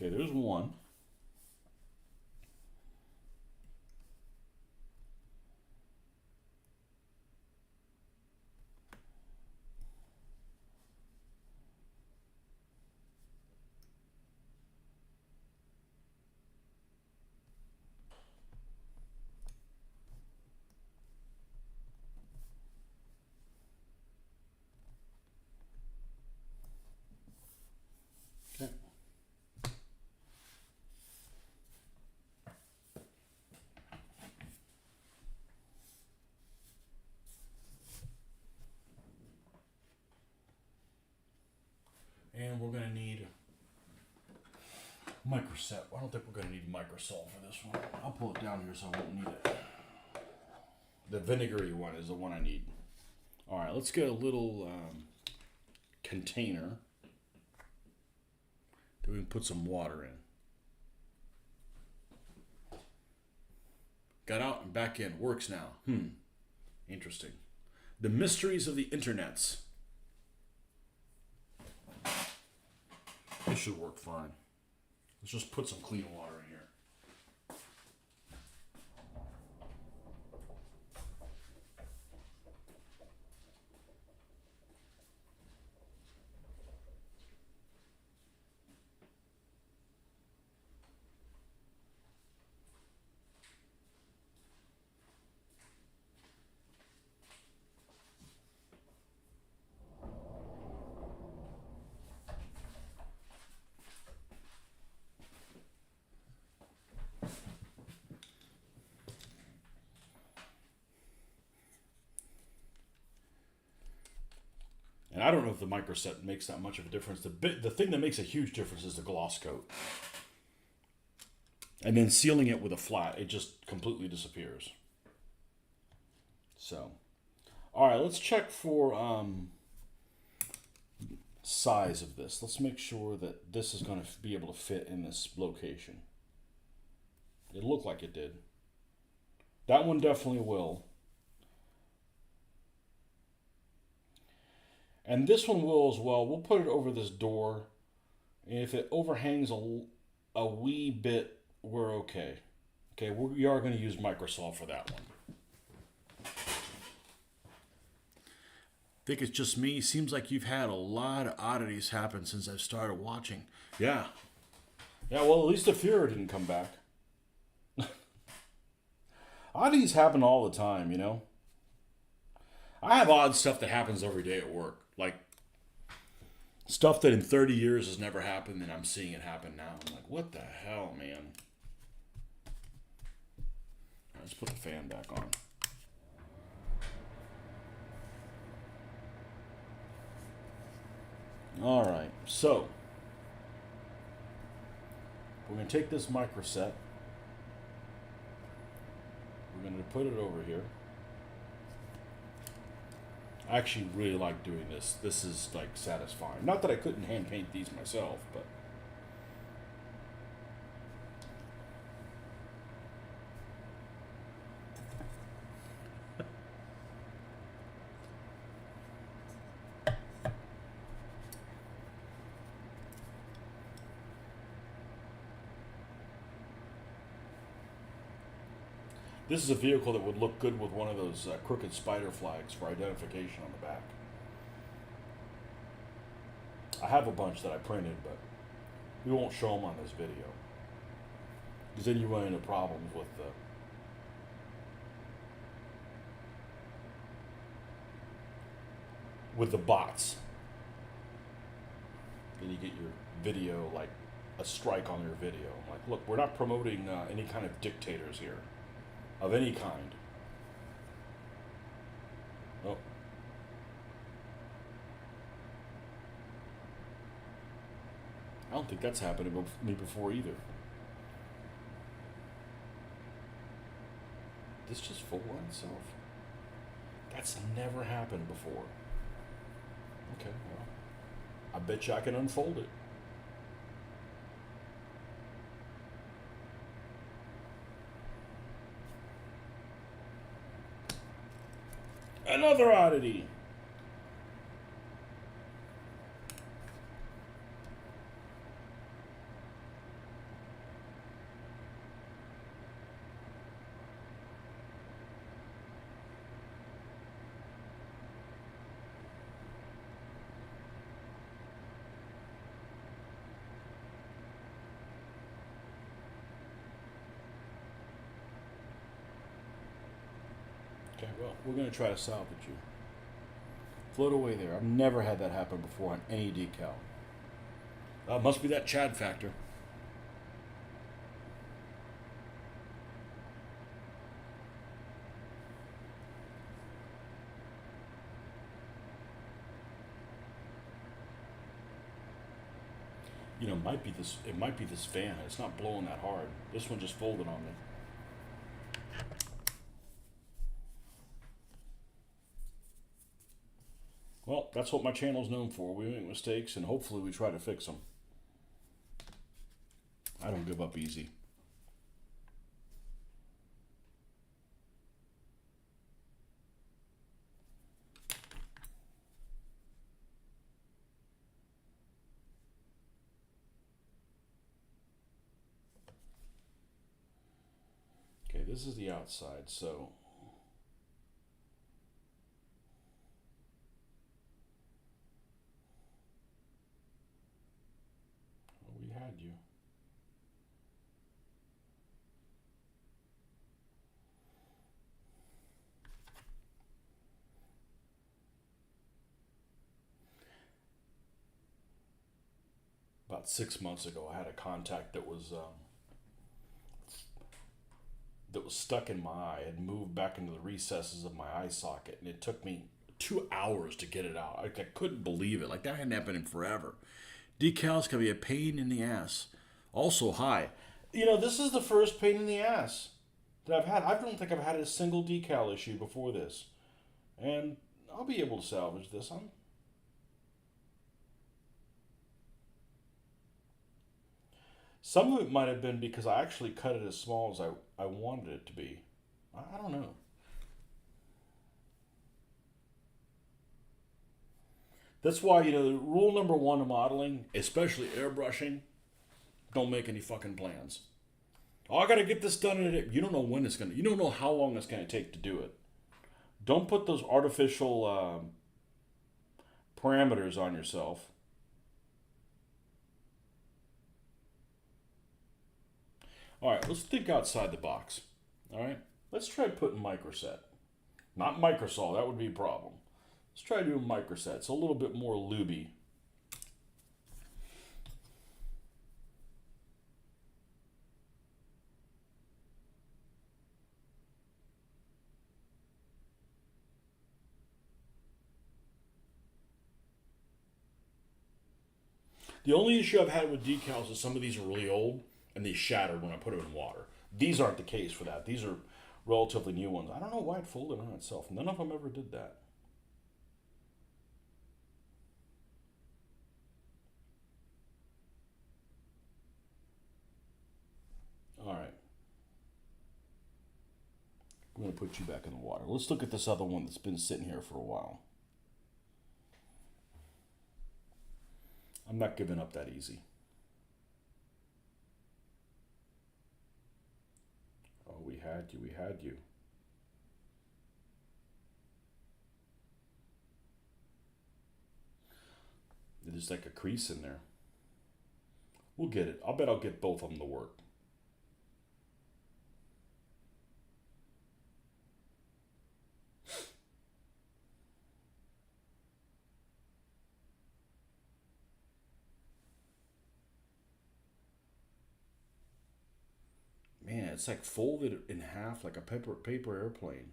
Okay, there's one. and we're going to need microset. I don't think we're going to need microsol for this one. I'll pull it down here so I won't need it. The vinegary one is the one I need. All right, let's get a little container that we can put some water in. Got out and back in. Works now. Interesting. The mysteries of the internets. It should work fine. Let's just put some clean water in here. And I don't know if the microset makes that much of a difference. The thing that makes a huge difference is the gloss coat. And then sealing it with a flat, it just completely disappears. So, all right, let's check for size of this. Let's make sure that this is going to be able to fit in this location. It looked like it did. That one definitely will. And this one will as well. We'll put it over this door. And if it overhangs a wee bit, we're okay. Okay, we are going to use microsol for that one. Think it's just me. Seems like you've had a lot of oddities happen since I started watching. Yeah. Yeah, well, at least the Führer didn't come back. Oddities happen all the time, you know? I have odd stuff that happens every day at work. Like, stuff that in 30 years has never happened, and I'm seeing it happen now. I'm like, what the hell, man? All right, let's put the fan back on. All right, so we're going to take this microset. We're going to put it over here. I actually really like doing this. This is like satisfying. Not that I couldn't hand paint these myself, but this is a vehicle that would look good with one of those crooked spider flags for identification on the back. I have a bunch that I printed, but we won't show them on this video. Because then you run into problems with the bots. Then you get your video, like a strike on your video. Like, look, we're not promoting any kind of dictators here. Of any kind. Oh. I don't think that's happened to me before either. This just fold on itself? That's never happened before. Okay, well, I bet you I can unfold it. Another oddity. Okay, well, we're going to try to salvage you. Float away there. I've never had that happen before on any decal. Must be that Chad factor. Might be this. It might be this fan. It's not blowing that hard. This one just folded on me. Well, that's what my channel's known for. We make mistakes, and hopefully we try to fix them. I don't give up easy. Okay, this is the outside, so we had you. About 6 months ago, I had a contact that was stuck in my eye. It moved back into the recesses of my eye socket, and it took me 2 hours to get it out. I couldn't believe it. Like, that hadn't happened in forever. Decals can be a pain in the ass. Also, high. This is the first pain in the ass that I've had. I don't think I've had a single decal issue before this, and I'll be able to salvage this. Some of it might have been because I actually cut it as small as I wanted it to be. I don't know. That's why, rule number one of modeling, especially airbrushing, don't make any fucking plans. Oh, I gotta get this done in a day. You don't know when it's gonna. You don't know how long it's gonna take to do it. Don't put those artificial parameters on yourself. All right, let's think outside the box. All right, let's try putting microset. Not microsol. That would be a problem. Let's try doing microset. It's a little bit more looby. The only issue I've had with decals is some of these are really old and they shattered when I put them in water. These aren't the case for that. These are relatively new ones. I don't know why it folded on itself. None of them ever did that. All right. I'm going to put you back in the water. Let's look at this other one that's been sitting here for a while. I'm not giving up that easy. Oh, we had you. We had you. There's like a crease in there. We'll get it. I'll bet I'll get both of them to work. Man, it's like folded in half like a paper airplane.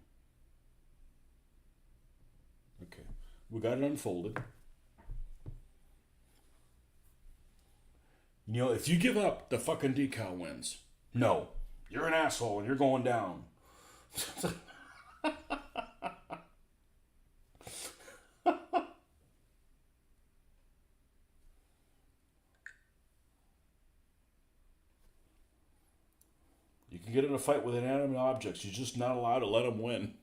Okay. We got it unfolded. If you give up, the fucking decal wins. No. You're an asshole and you're going down. You can get in a fight with inanimate objects. You're just not allowed to let them win.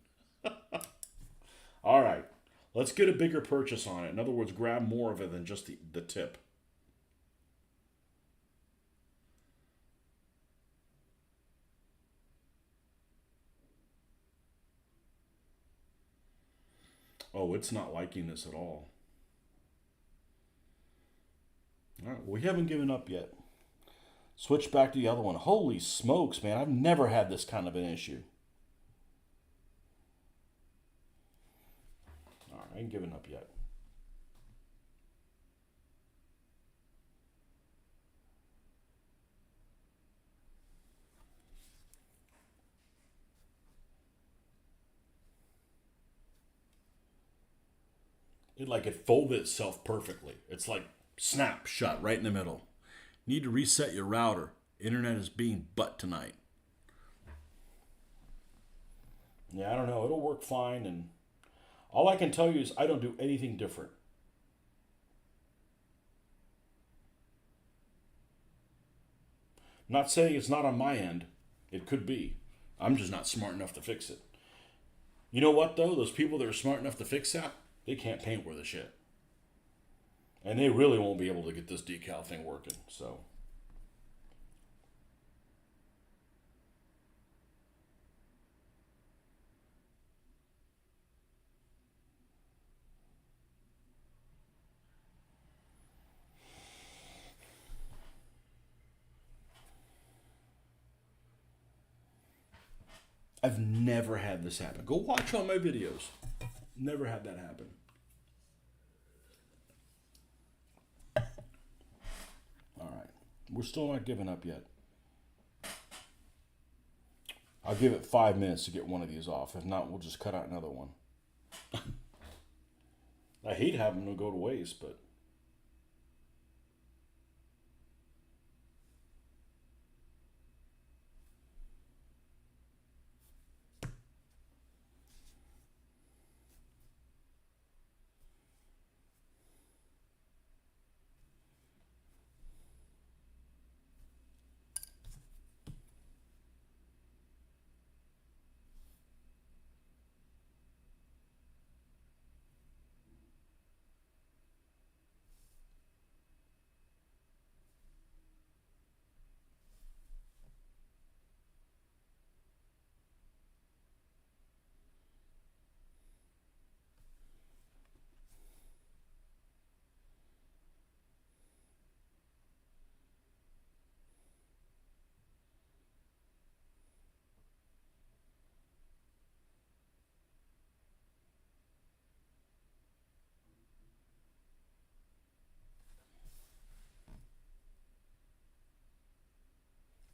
All right. Let's get a bigger purchase on it. In other words, grab more of it than just the tip. Oh, it's not liking this at all. All right, we haven't given up yet. Switch back to the other one. Holy smokes, man. I've never had this kind of an issue. All right, I ain't giving up yet. It folded itself perfectly. It's like snap shut right in the middle. Need to reset your router. Internet is being butt tonight. Yeah, I don't know. It'll work fine, and all I can tell you is I don't do anything different. I'm not saying it's not on my end. It could be. I'm just not smart enough to fix it. You know what, though? Those people that are smart enough to fix that, they can't paint worth a shit. And they really won't be able to get this decal thing working, so. I've never had this happen. Go watch all my videos. Never had that happen. All right. We're still not giving up yet. I'll give it 5 minutes to get one of these off. If not, we'll just cut out another one. I hate having them go to waste, but...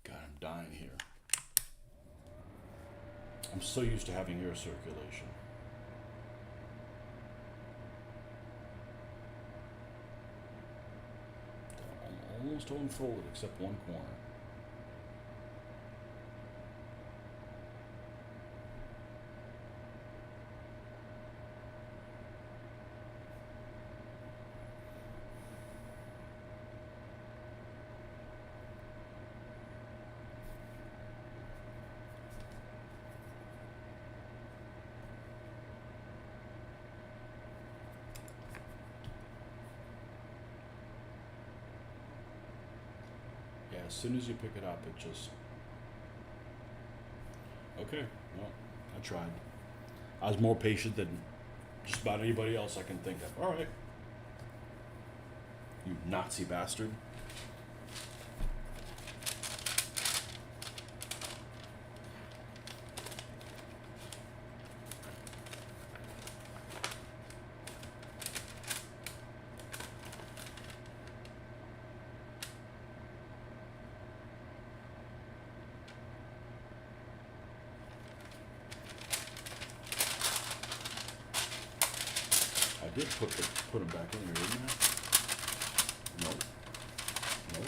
God, I'm dying here. I'm so used to having air circulation. I'm almost unfolded except one corner. Yeah, as soon as you pick it up, it just... Okay, well, I tried. I was more patient than just about anybody else I can think of. All right. You Nazi bastard. I did put them back in here, didn't I? Nope. Nope.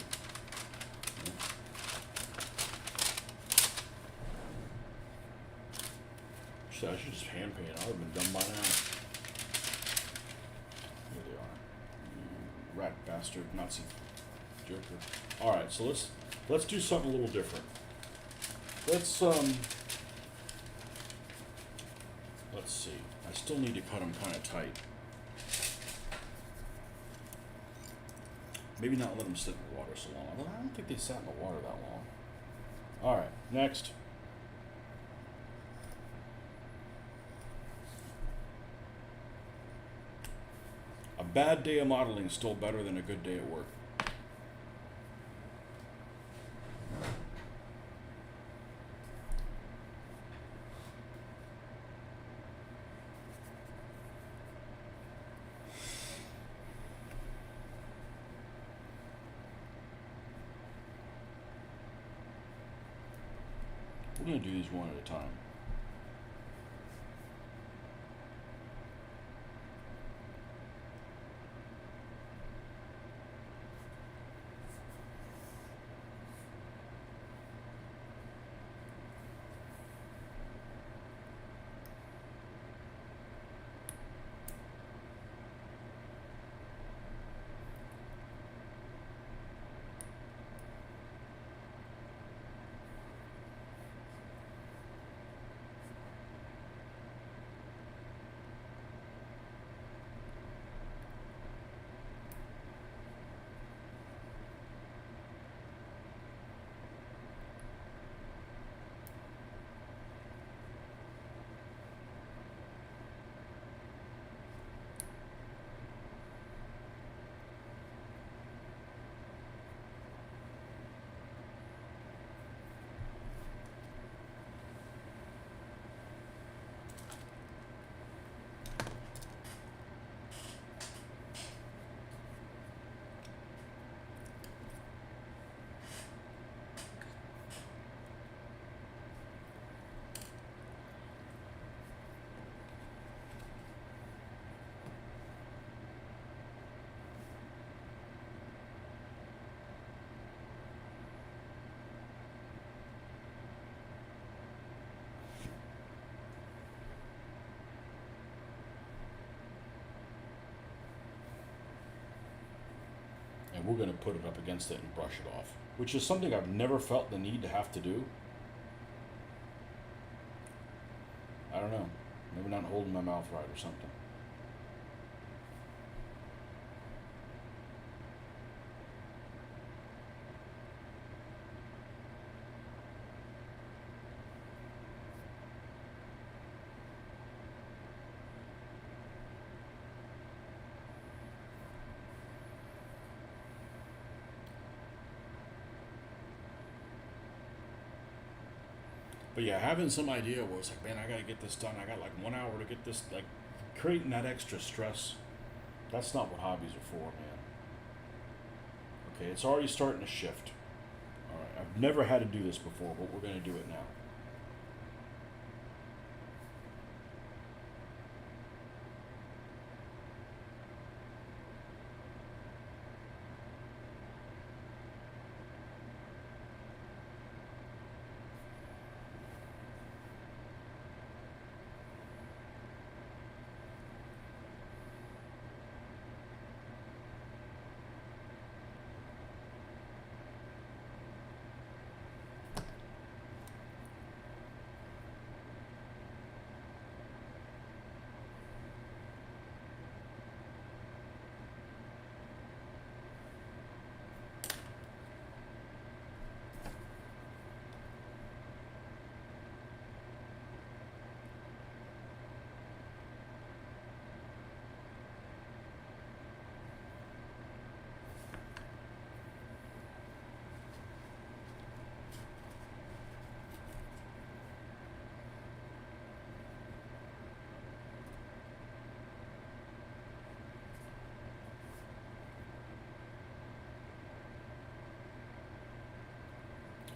Nope. Shit, I should just hand paint. I would have been done by now. Here they are. You rat bastard, Nazi joker. All right, so let's do something a little different. Let's see. I still need to cut them kind of tight. Maybe not let them sit in the water so long. Although I don't think they sat in the water that long. All right, next. A bad day of modeling is still better than a good day at work. We're going to do these one at a time. we're going to put it up against it and brush it off, which is something I've never felt the need to have to do. I don't know. Maybe not holding my mouth right or something. But yeah, having some idea where it's like, man, I gotta get this done. I got like 1 hour to get this, like creating that extra stress. That's not what hobbies are for, man. Okay, it's already starting to shift. All right, I've never had to do this before, but we're gonna do it now.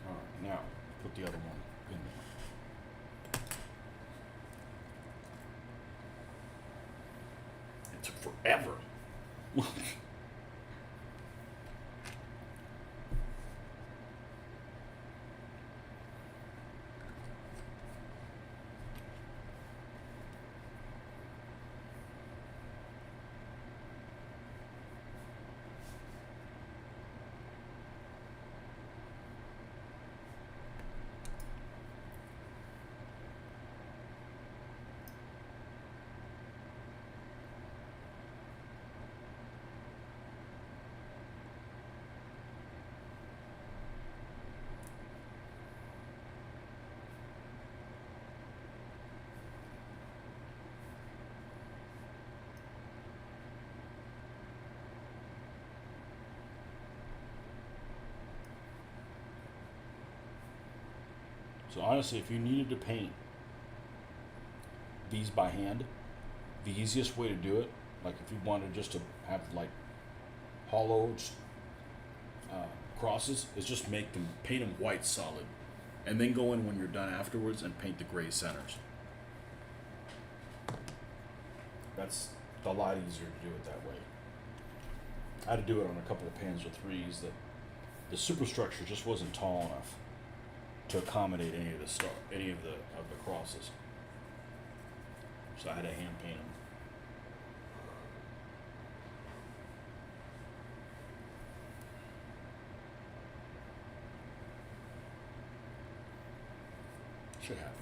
All right, now put the other one in there. It took forever. 'Cause honestly, if you needed to paint these by hand, the easiest way to do it, like if you wanted just to have like hollowed uh, crosses, is just paint them white solid, and then go in when you're done afterwards and paint the gray centers. That's a lot easier to do it that way. I had to do it on a couple of Panzer threes that the superstructure just wasn't tall enough to accommodate any of the crosses. So I had to hand paint them. Shit happens.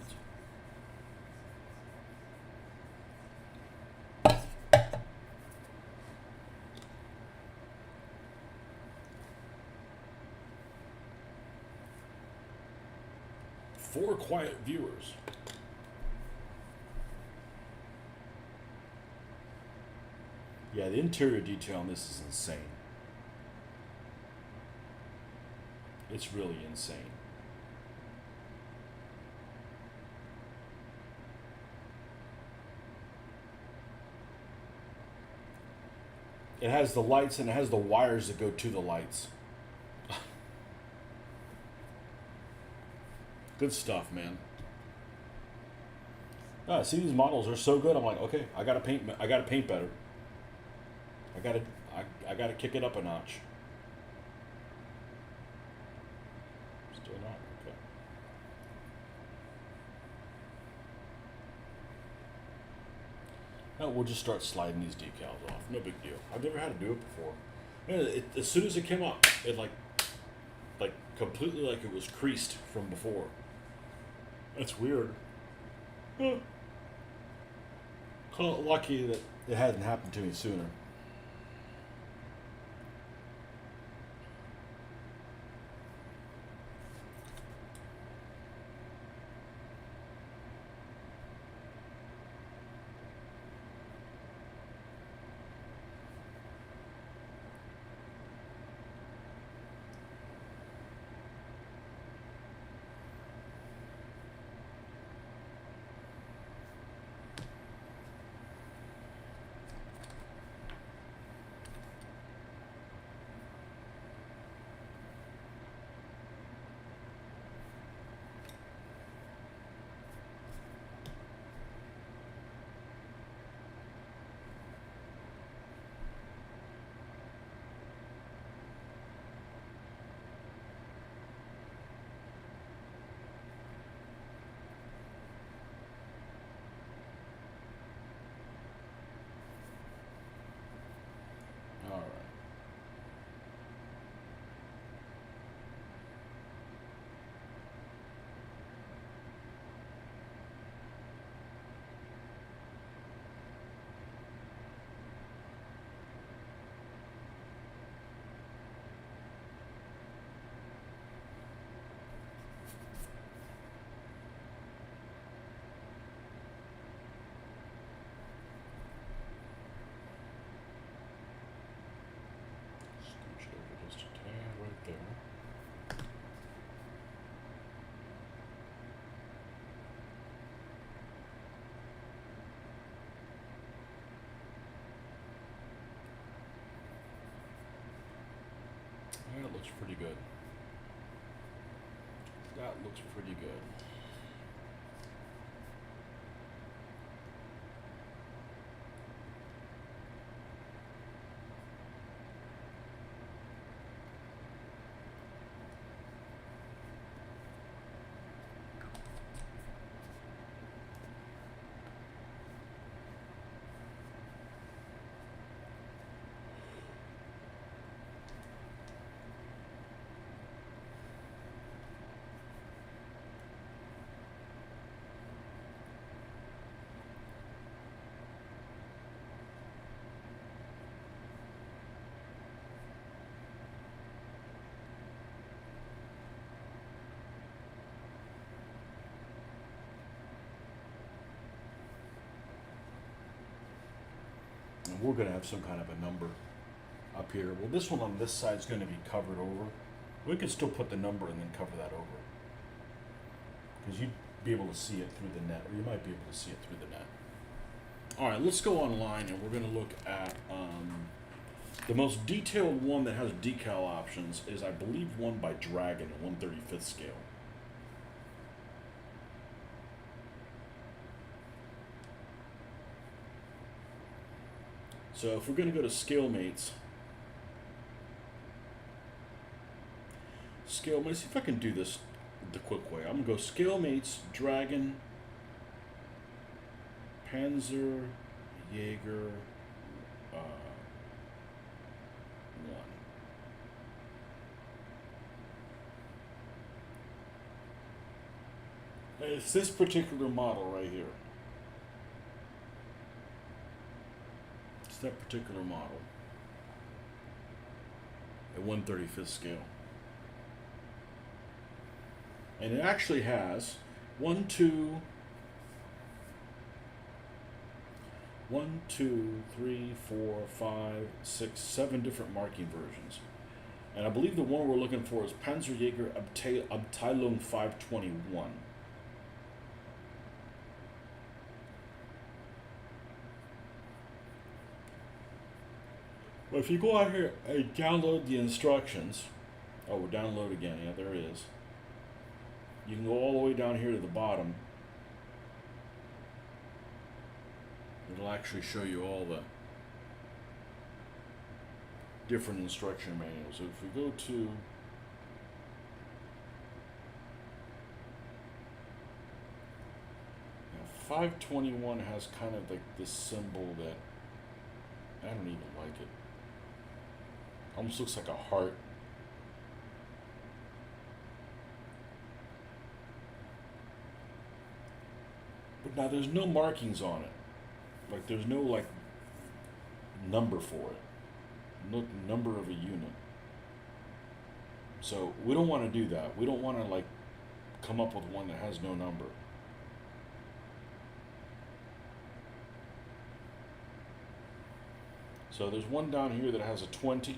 Four quiet viewers. Yeah, the interior detail on this is insane. It's really insane. It has the lights and it has the wires that go to the lights. Good stuff, man. See, these models are so good. I'm like, okay, I gotta paint better. I gotta kick it up a notch. Still not okay. Now we'll just start sliding these decals off. No big deal. I've never had to do it before. As soon as it came up, it like completely like it was creased from before. That's weird. Huh. Call it lucky that it hadn't happened to me sooner. All right. Scooch over just a tad right there. That looks pretty good. That looks pretty good. And we're going to have some kind of a number up here. Well, this one on this side is going to be covered over. We can still put the number and then cover that over. Because you'd be able to see it through the net, or you might be able to see it through the net. All right, let's go online and we're going to look at the most detailed one that has decal options is, I believe, one by Dragon, a 1/35th scale. So if we're going to go to ScaleMates, see if I can do this the quick way. I'm going to go ScaleMates, Dragon, Panzer, Jaeger, 1. It's this particular model right here. It's that particular model at 1/35th scale. And it actually has 1, 2, 3, 4, 5, 6, 7 different marking versions. And I believe the one we're looking for is Panzerjäger Abteilung 521. Well, if you go out here and download the instructions, oh, we're download again. Yeah, there it is. You can go all the way down here to the bottom. It'll actually show you all the different instruction manuals. So if we go to 521 has kind of like this symbol that I don't even like it. Almost looks like a heart. But now there's no markings on it. Like there's no like number for it. No number of a unit. So we don't want to do that. We don't want to like come up with one that has no number. So there's one down here that has a 20, a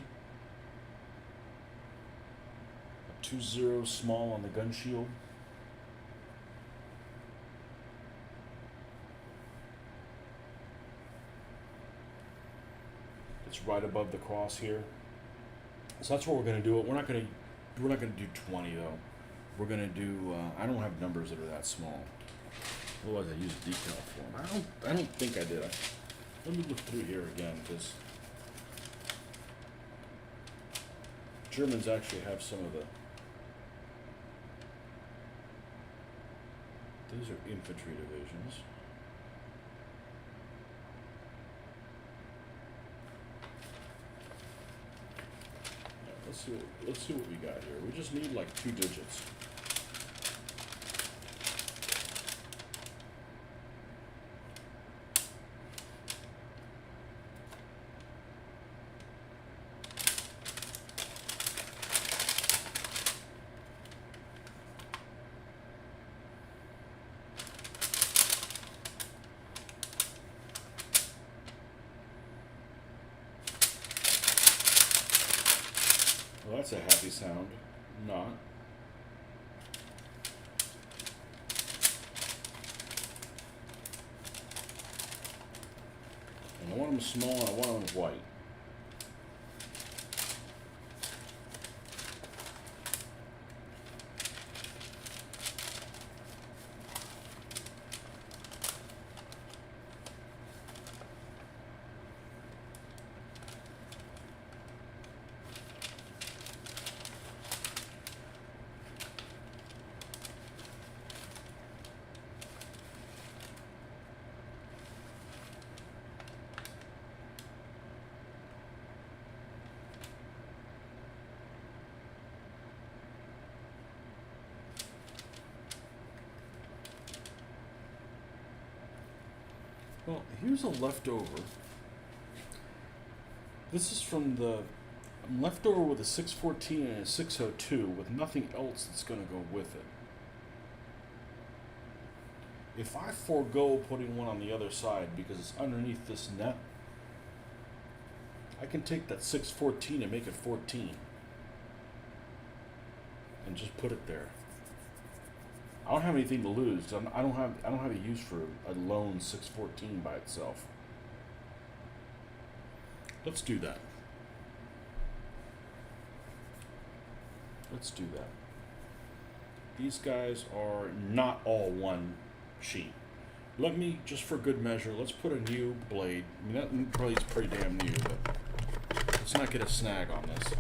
2 small on the gun shield. It's right above the cross here. So that's where we're going to do it. We're not going to do 20 though. We're going to do. I don't have numbers that are that small. Otherwise, I use a decal for them. I don't think I did. Let me look through here again because Germans actually have some of the. Those are infantry divisions. Let's see what we got here. We just need like 2 digits. Well, that's a happy sound. Not. And I want them small and I want them white. Well, here's a leftover. This is from the. I'm left over with a 614 and a 602 with nothing else that's going to go with it. If I forego putting one on the other side because it's underneath this net, I can take that 614 and make it 14 and just put it there. I don't have anything to lose. I don't have a use for a lone 614 by itself. Let's do that. Let's do that. These guys are not all one sheet. Let me, just for good measure, let's put a new blade. I mean, that blade's pretty damn new, but let's not get a snag on this.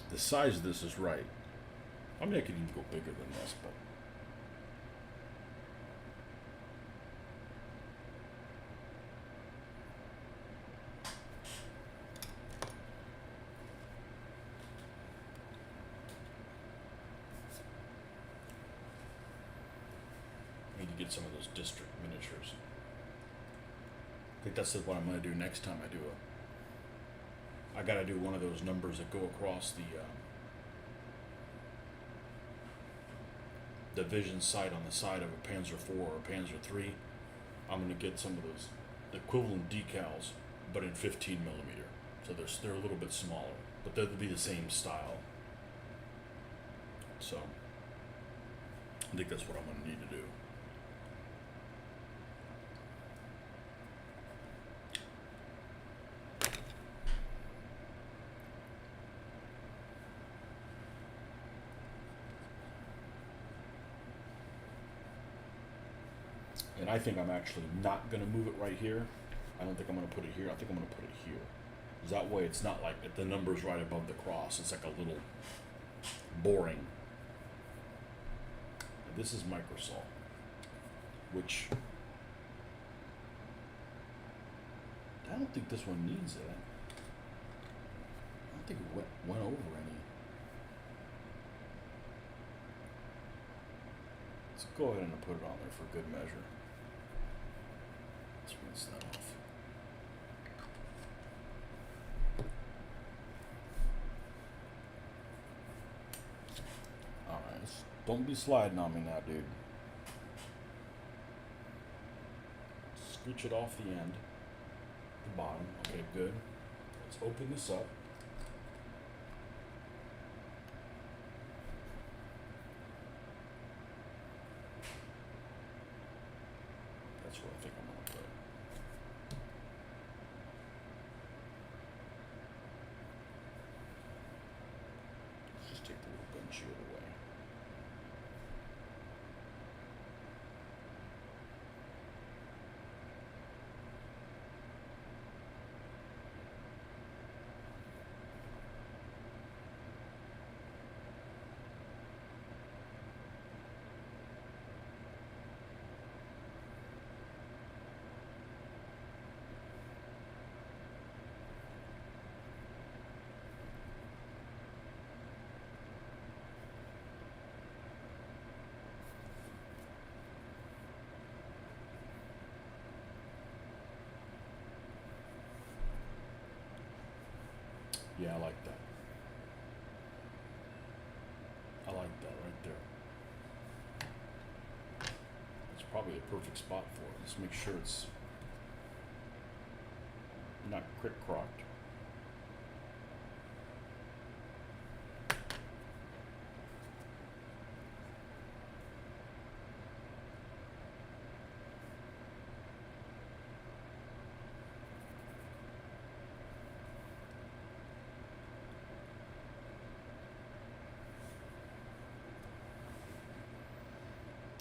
The size of this is right. I mean, I could even go bigger than this, but I need to get some of those district miniatures think that's what I'm going to do next time I do I got to do one of those numbers that go across the vision sight on the side of a Panzer IV or a Panzer III. I'm going to get some of those equivalent decals, but in 15 millimeter. So they're a little bit smaller, but they'll be the same style. So I think that's what I'm going to need to do. And I think I'm actually not going to move it right here. I don't think I'm going to put it here. I think I'm going to put it here. Because that way it's not like if the number's right above the cross. It's like a little boring. And this is Microsol, which I don't think this one needs it. I don't think it went over any. Let's go ahead and put it on there for good measure. Let's rinse that off. Alright, don't be sliding on me now, dude. Scooch it off the end, the bottom. Okay, good. Let's open this up. That's what I think I'm going to put. Let's just take the little gun shield away. Yeah, I like that. I like that right there. It's probably the perfect spot for it. Let's make sure it's not crick-crocked.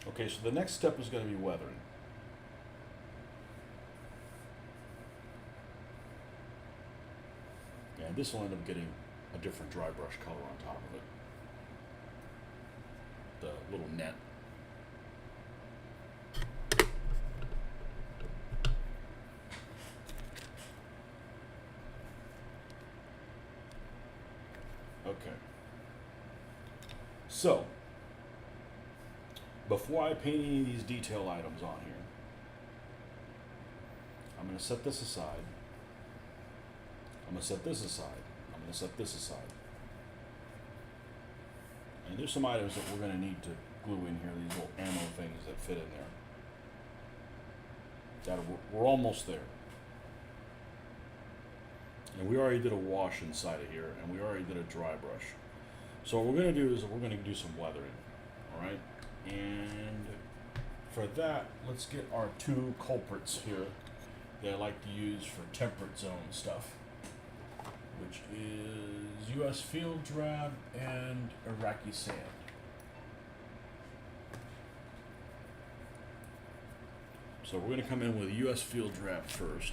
Okay, so the next step is going to be weathering. And this will end up getting a different dry brush color on top of it. The little net. Okay. So, before I paint any of these detail items on here, I'm going to set this aside. I'm going to set this aside. I'm going to set this aside. And there's some items that we're going to need to glue in here, these little ammo things that fit in there. We're almost there. And we already did a wash inside of here, and we already did a dry brush. So what we're going to do is we're going to do some weathering. All right? And for that, let's get our two culprits here that I like to use for temperate zone stuff, which is US Field Drab and Iraqi Sand. So we're going to come in with US Field Drab first.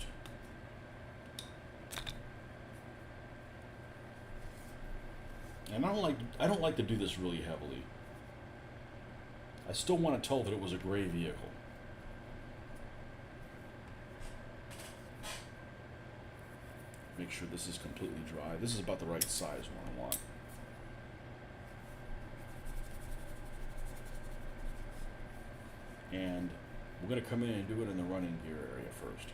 And I don't like to do this really heavily. I still want to tell that it was a gray vehicle. Make sure this is completely dry. This is about the right size one I want. And we're going to come in and do it in the running gear area first.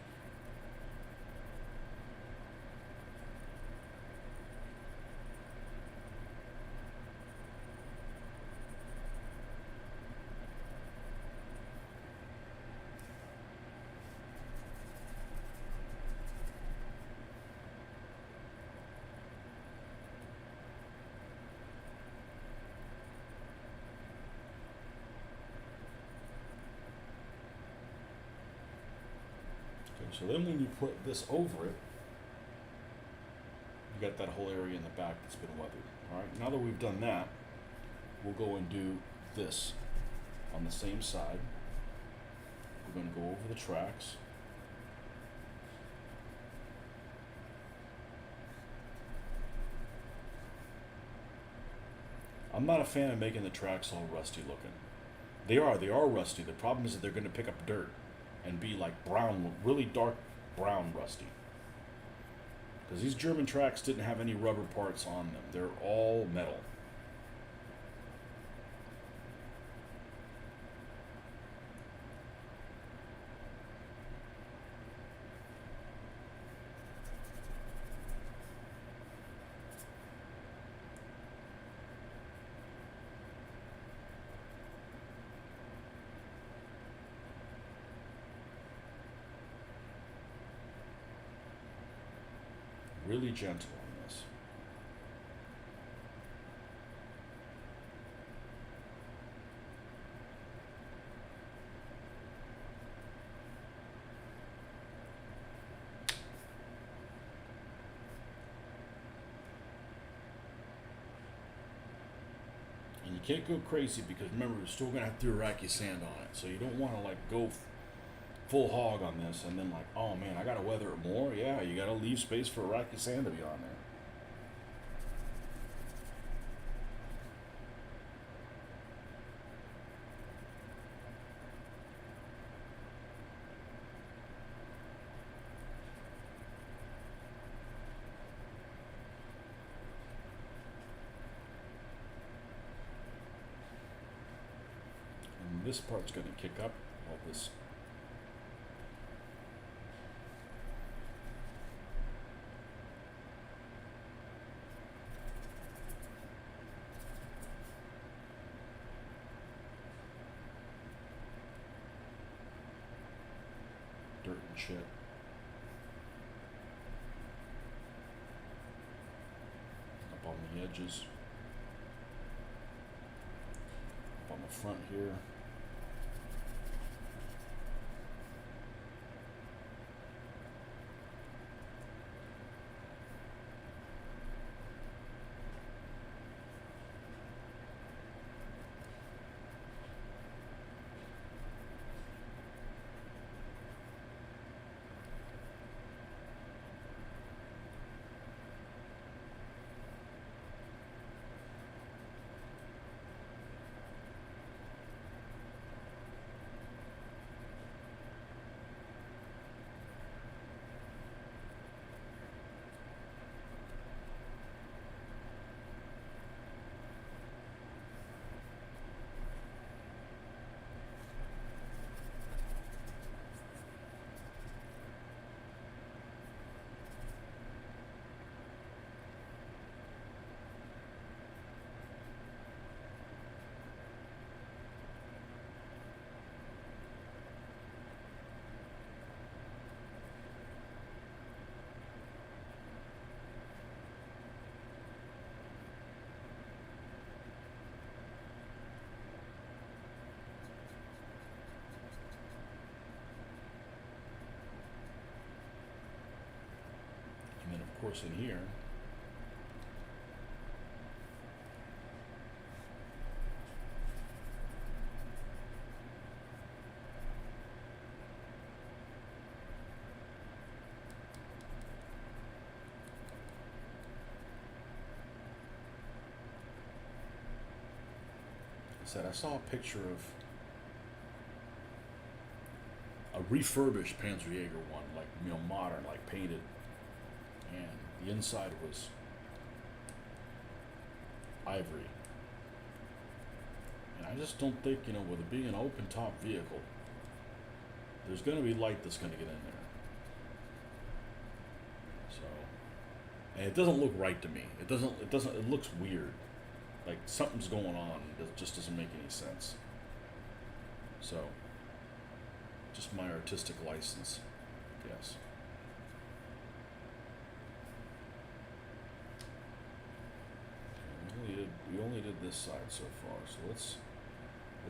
So then when you put this over it, you got that whole area in the back that's been weathered. All right, now that we've done that, we'll go and do this on the same side. We're going to go over the tracks. I'm not a fan of making the tracks all rusty looking. They are rusty. The problem is that they're going to pick up dirt and be like brown, really dark brown rusty. Because these German tracks didn't have any rubber parts on them. They're all metal. Really gentle on this. And you can't go crazy because remember, we're still going to have to do Iraqi sand on it. So you don't want to like go full hog on this and then like, oh man, I gotta weather it more. Yeah, you gotta leave space for Iraqi sand to be on there. And this part's gonna kick up all this. Dirt and shit. Up on the edges. Up on the front here. And then of course in here, I saw a picture of a refurbished Panzerjäger one, like modern, like painted, and the inside was ivory. And I just don't think, with it being an open top vehicle, there's going to be light that's going to get in there. So, and it doesn't look right to me. It looks weird. Like something's going on that just doesn't make any sense. So, just my artistic license, I guess. We only did this side so far, so let's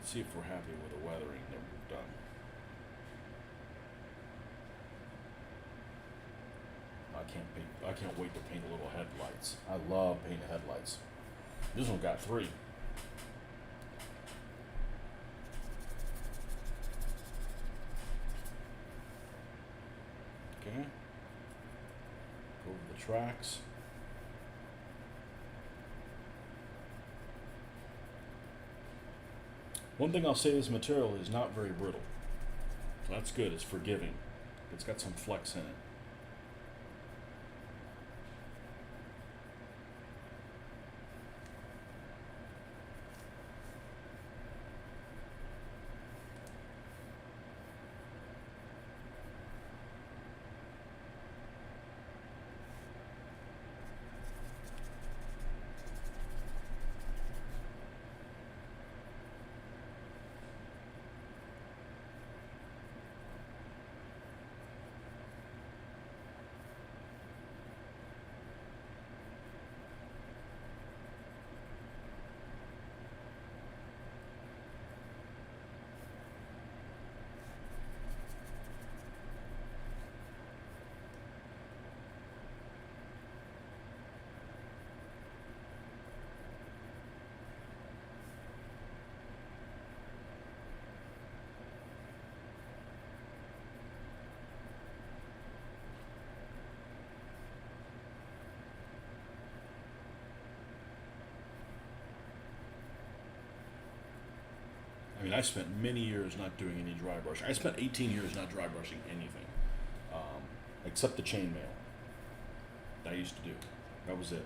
see if we're happy with the weathering that we've done. I can't wait to paint a little headlights. I love painting headlights. This one got 3. Okay. Go over the tracks. One thing I'll say, this material is not very brittle. So that's good. It's forgiving. It's got some flex in it. I mean, I spent many years not doing any dry brushing. I spent 18 years not dry brushing anything, except the chainmail. That I used to do. That was it.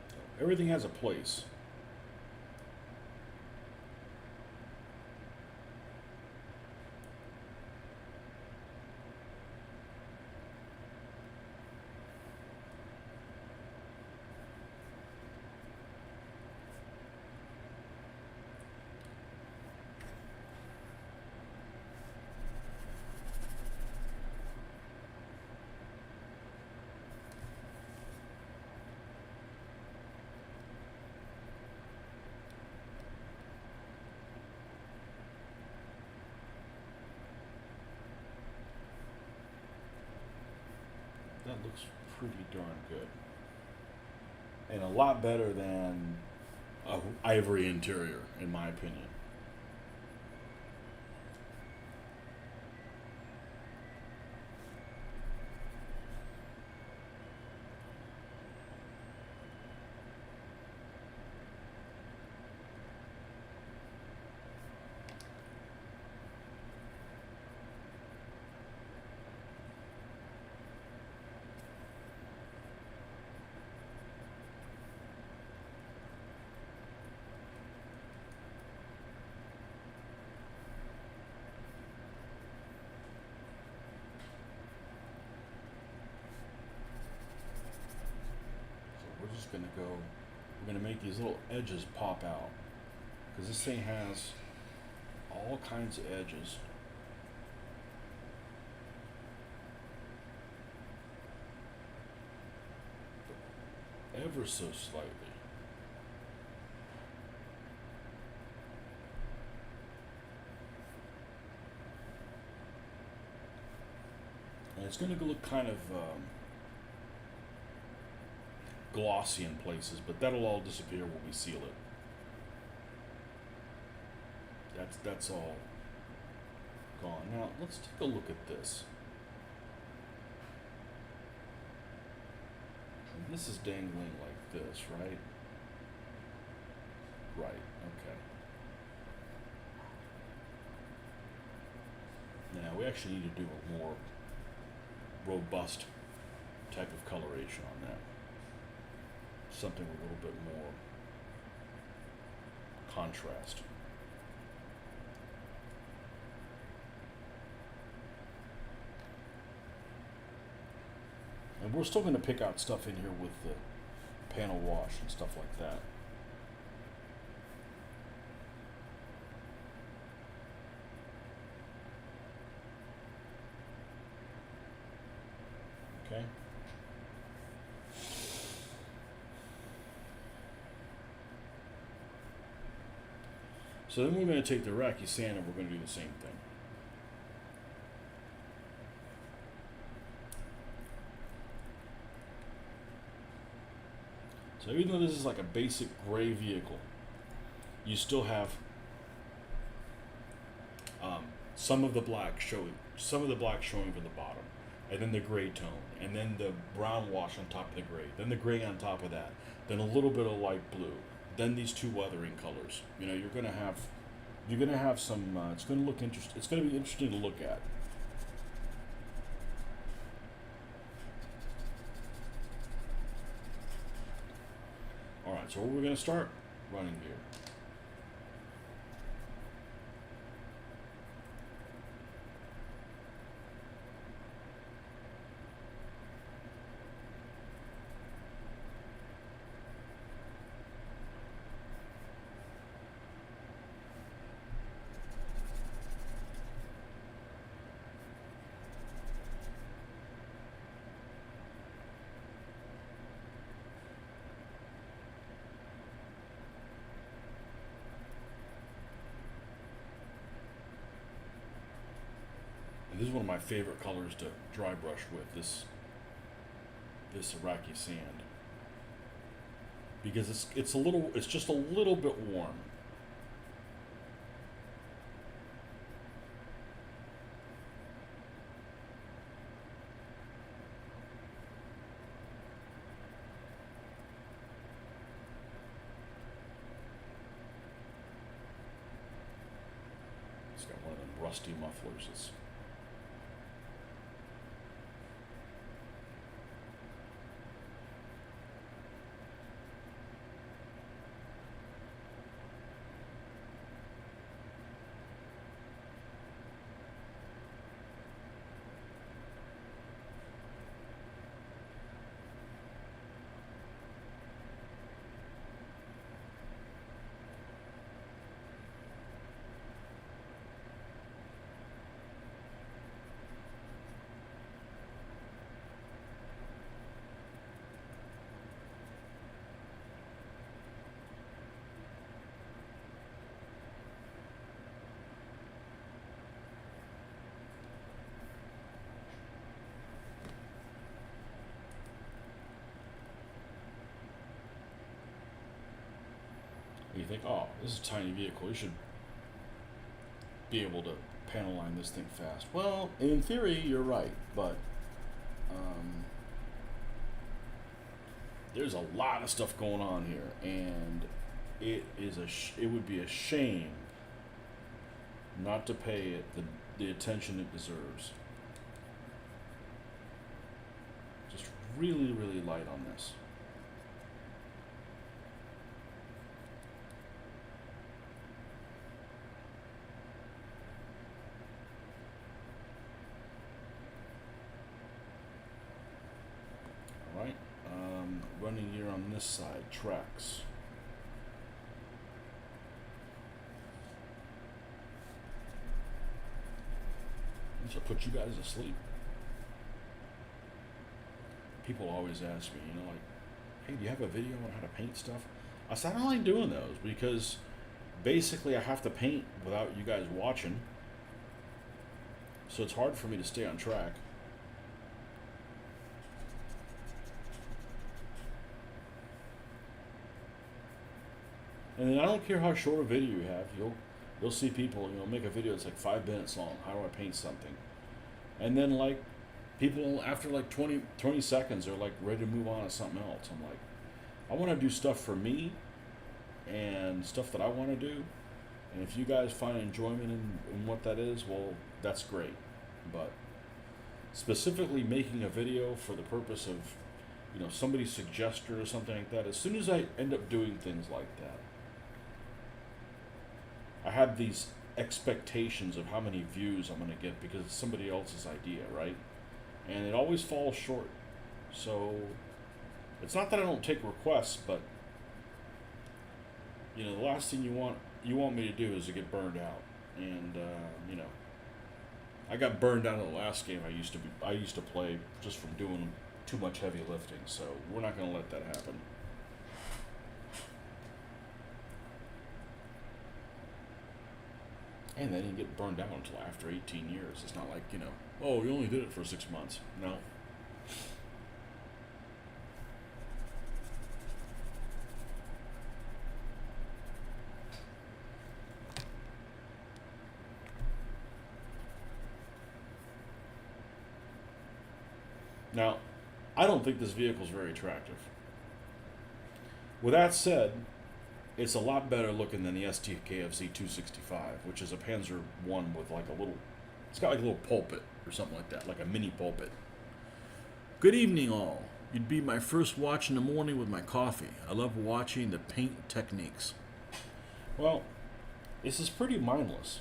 So everything has a place. That looks pretty darn good. And a lot better than a ivory interior, in my opinion. We're just going to go, we're going to make these little edges pop out, because this thing has all kinds of edges. Ever so slightly. And it's going to look kind of glossy in places, but that'll all disappear when we seal it. That's all gone. Now let's take a look at this. And this is dangling like this, right? Right, okay. Now we actually need to do a more robust type of coloration on that. Something with a little bit more contrast. And we're still going to pick out stuff in here with the panel wash and stuff like that. Okay. So then we're going to take the Iraqi sand and we're going to do the same thing. So even though this is like a basic gray vehicle, you still have um, some of the black showing from the bottom, and then the gray tone, and then the brown wash on top of the gray, then the gray on top of that, then a little bit of light blue, then these two weathering colors. You know, you're gonna have some. It's gonna look interesting. It's gonna be interesting to look at. All right, so we're gonna start running here. And this is one of my favorite colors to dry brush with, this Iraqi sand, because it's just a little bit warm. It's got one of them rusty mufflers. It's you think, oh, this is a tiny vehicle. You should be able to panel line this thing fast. Well, in theory, you're right, but there's a lot of stuff going on here, and it would be a shame not to pay it the attention it deserves. Just really, really light on this. All right, running here on this side, tracks. This will put you guys to sleep. People always ask me, you know, like, hey, do you have a video on how to paint stuff? I said, I don't like doing those because basically I have to paint without you guys watching. So it's hard for me to stay on track. And then I don't care how short a video you have. You'll see people, you know, make a video that's like 5 minutes long. How do I paint something? And then like people after like 20 seconds they're like ready to move on to something else. I'm like, I want to do stuff for me and stuff that I want to do. And if you guys find enjoyment in what that is, well, that's great. But specifically making a video for the purpose of, you know, somebody's suggestion or something like that, as soon as I end up doing things like that, I have these expectations of how many views I'm going to get because it's somebody else's idea, right? And it always falls short. So it's not that I don't take requests, but you know, the last thing you want me to do is to get burned out. And you know, I got burned out in the last game I used to play just from doing too much heavy lifting. So we're not going to let that happen. And they didn't get burned out until after 18 years. It's not like, you know, oh, you only did it for 6 months. No. Now, I don't think this vehicle is very attractive. With that said, it's a lot better looking than the STKFZ 265, which is a Panzer one with like a little, it's got like a little pulpit or something like that, like a mini pulpit. Good evening, all. You'd be my first watch in the morning with my coffee. I love watching the paint techniques. Well, this is pretty mindless,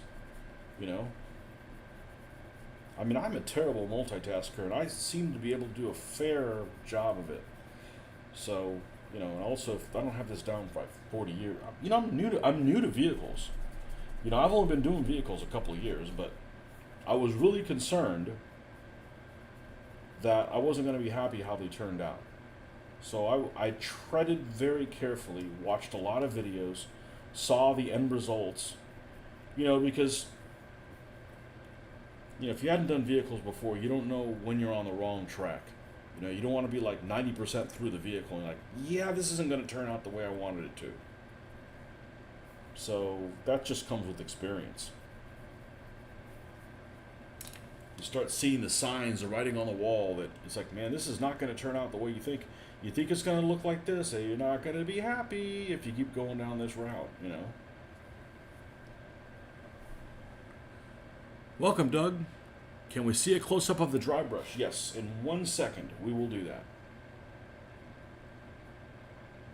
you know? I mean, I'm a terrible multitasker, and I seem to be able to do a fair job of it. So, you know, and also, if I don't have this down for like 40 years. You know, I'm new to vehicles. You know, I've only been doing vehicles a couple of years, but I was really concerned that I wasn't going to be happy how they turned out. So I treaded very carefully, watched a lot of videos, saw the end results, you know, because, you know, if you hadn't done vehicles before, you don't know when you're on the wrong track. You know, you don't want to be like 90% through the vehicle and like, yeah, this isn't going to turn out the way I wanted it to. So that just comes with experience. You start seeing the signs, the writing on the wall that it's like, man, this is not going to turn out the way you think. You think it's going to look like this, and you're not going to be happy if you keep going down this route, you know. Welcome, Doug. Can we see a close-up of the dry brush? Yes, in 1 second, we will do that.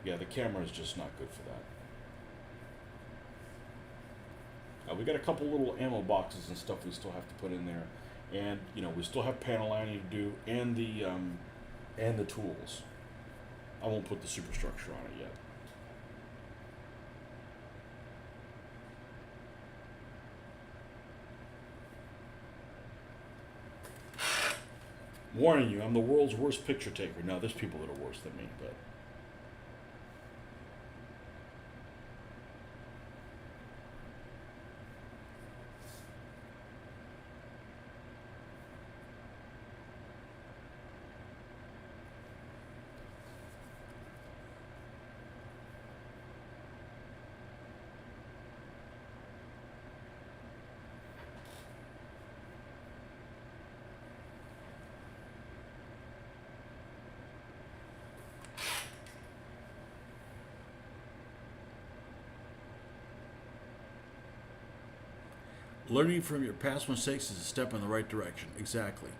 Yeah, the camera is just not good for that. We got a couple little ammo boxes and stuff we still have to put in there. And, you know, we still have panel lining to do, and the tools. I won't put the superstructure on it yet. Warning you, I'm the world's worst picture taker. Now, there's people that are worse than me, but... Learning from your past mistakes is a step in the right direction. Exactly.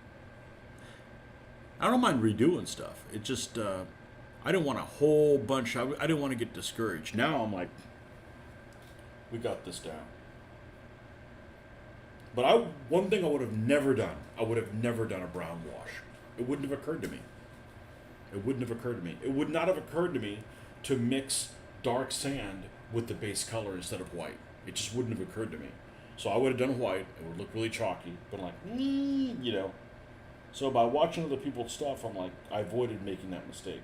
I don't mind redoing stuff. It just, I didn't want a whole bunch. I didn't want to get discouraged. Now I'm like, we got this down. But one thing I would have never done, I would have never done a brown wash. It wouldn't have occurred to me. It wouldn't have occurred to me. It would not have occurred to me to mix dark sand with the base color instead of white. It just wouldn't have occurred to me. So I would have done white. It would look really chalky, but like, you know. So by watching other people's stuff, I'm like, I avoided making that mistake.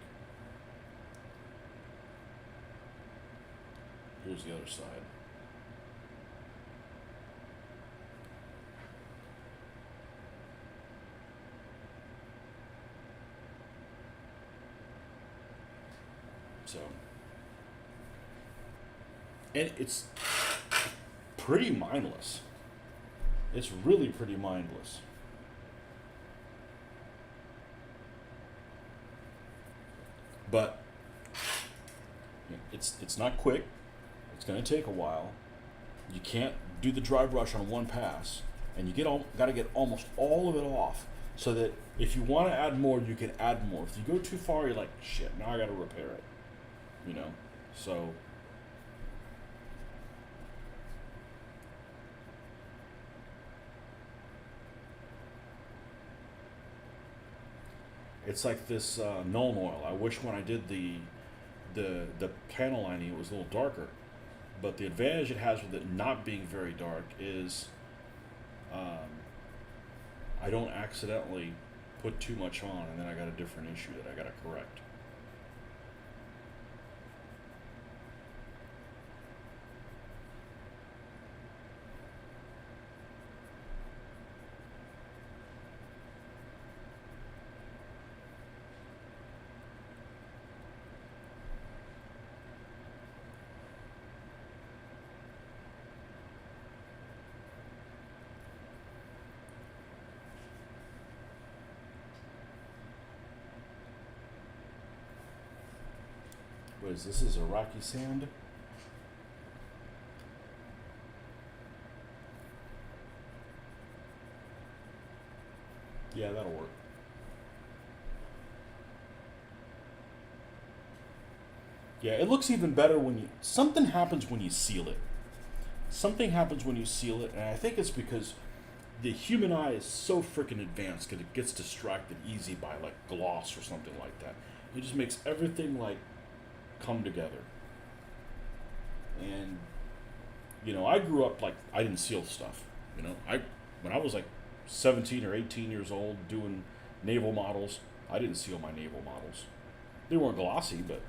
Here's the other side. So, and it's pretty mindless. It's really pretty mindless. But it's not quick. It's going to take a while. You can't do the dry brush on one pass, and you got to get almost all of it off, so that if you want to add more, you can add more. If you go too far, you're like, shit, now I got to repair it. You know, so. It's like this Nuln oil. I wish when I did the panel lining, it was a little darker. But the advantage it has with it not being very dark is I don't accidentally put too much on, and then I got a different issue that I got to correct. What is this? Is Iraqi sand? Yeah, that'll work. Yeah, it looks even better when you. Something happens when you seal it. Something happens when you seal it, and I think it's because the human eye is so freaking advanced that it gets distracted easy by like gloss or something like that. It just makes everything like come together. And I grew up like I didn't seal stuff. I when I was like 17 or 18 years old doing naval models, I didn't seal my naval models. They weren't glossy, but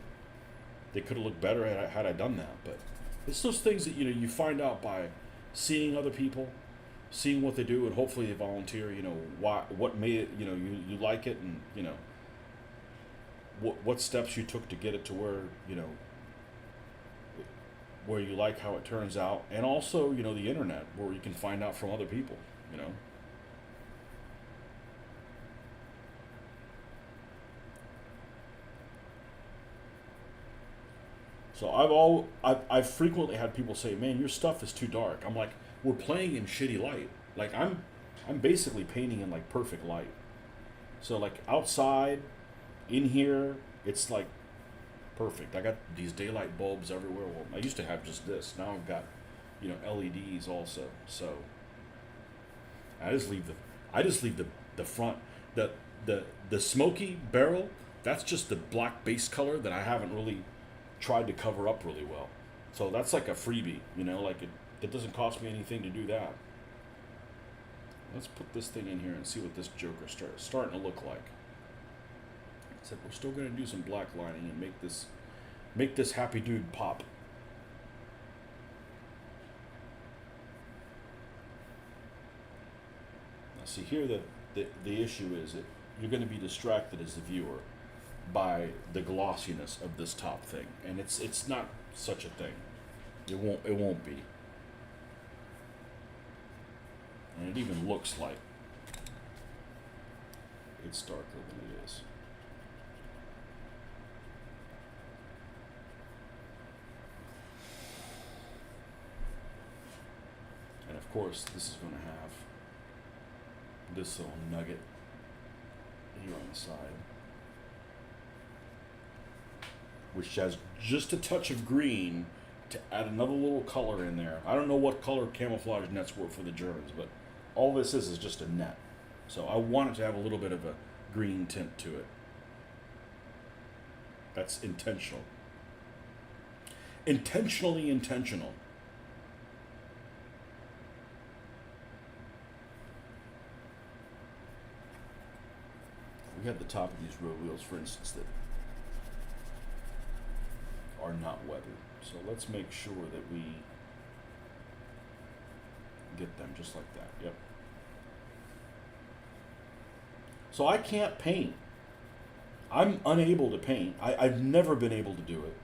they could have looked better had I done that. But it's those things that you find out by seeing other people, seeing what they do, and hopefully they volunteer. What made it. You like it, and what steps you took to get it to where you like how it turns out, and also the internet where you can find out from other people. So I've frequently had people say, "Man, your stuff is too dark." I'm like, "We're playing in shitty light. Like I'm basically painting in like perfect light. So like outside, in here, it's like perfect. I got these daylight bulbs everywhere. Well, I used to have just this. Now I've got LEDs also. So I just leave the front the smoky barrel. That's just the black base color that I haven't really tried to cover up really well. So that's like a freebie, like it doesn't cost me anything to do that. Let's put this thing in here and see what this Joker starting to look like. Except we're still going to do some black lining and make this happy dude pop. Now see here the issue is that you're going to be distracted as the viewer by the glossiness of this top thing, and it's not such a thing. It won't be, and it even looks like it's darker than it is. And of course, this is going to have this little nugget here on the side, which has just a touch of green to add another little color in there. I don't know what color camouflage nets were for the Germans, but all this is just a net. So I want it to have a little bit of a green tint to it. That's intentional. Intentionally intentional. We have the top of these road wheels, for instance, that are not weathered. So let's make sure that we get them just like that. Yep. So I can't paint. I'm unable to paint. I've never been able to do it.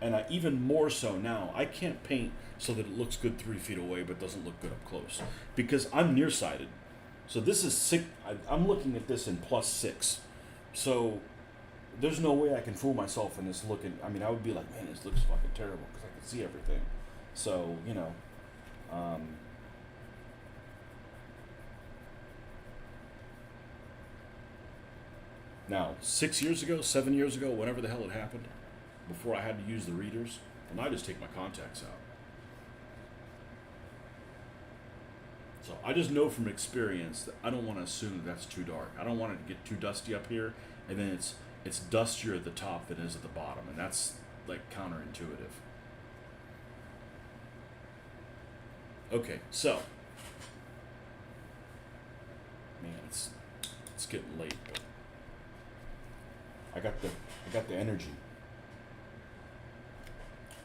And even more so now, I can't paint so that it looks good 3 feet away but doesn't look good up close. Because I'm nearsighted. So this is 6. I'm looking at this in +6. So there's no way I can fool myself in this looking. I mean, I would be like, man, this looks fucking terrible because I can see everything. So, now, 6 years ago, 7 years ago, whenever the hell it happened, before I had to use the readers, and I just take my contacts out. So I just know from experience that I don't want to assume that's too dark. I don't want it to get too dusty up here, and then it's dustier at the top than it is at the bottom, and that's like counterintuitive. Okay, so man, it's getting late, but I got the energy.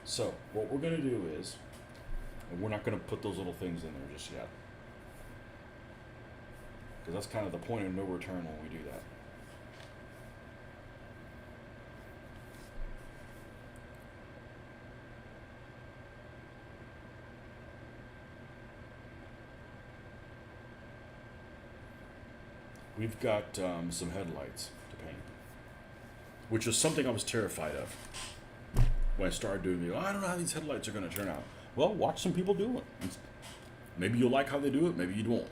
So what we're gonna do is, and we're not gonna put those little things in there just yet, because that's kind of the point of no return when we do that. We've got some headlights to paint, which is something I was terrified of. when I started doing it. I don't know how these headlights are going to turn out. Well, watch some people do it. Maybe you'll like how they do it. Maybe you won't.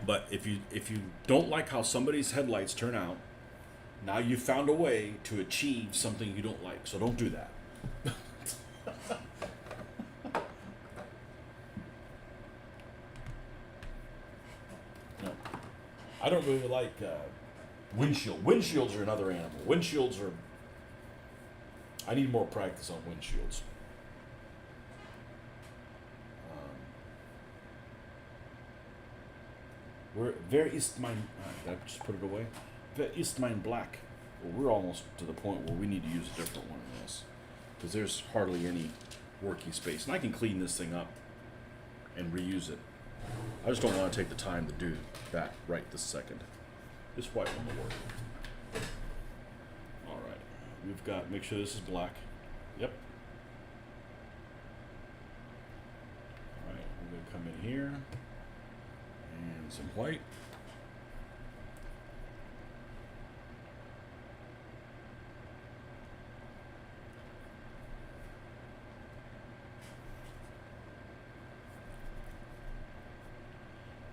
But if you don't like how somebody's headlights turn out, now you've found a way to achieve something you don't like. So don't do that. No. I don't really like windshield. Windshields are another animal. Windshields are. I need more practice on windshields. Where is my? Did I just put it away? Where is mine black? Well, we're almost to the point where we need to use a different one in this, because there's hardly any working space, and I can clean this thing up and reuse it. I just don't want to take the time to do that right this second. This white one will work. All right, we've got. Make sure this is black. Yep. All right, we're gonna come in here. And some white.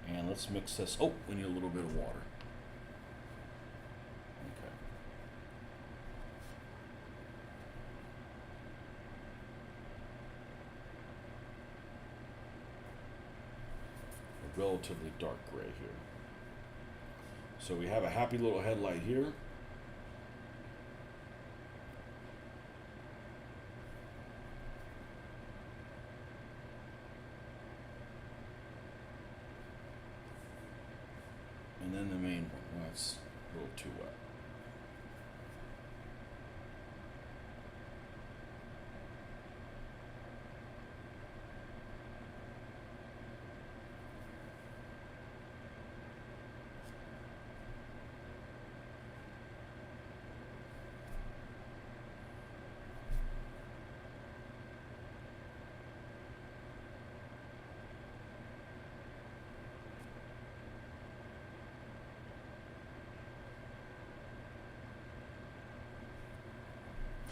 And let's mix this. Oh, we need a little bit of water. Okay. A relatively dark gray here. So we have a happy little headlight here. And then the main one. Well, that's a little too wet.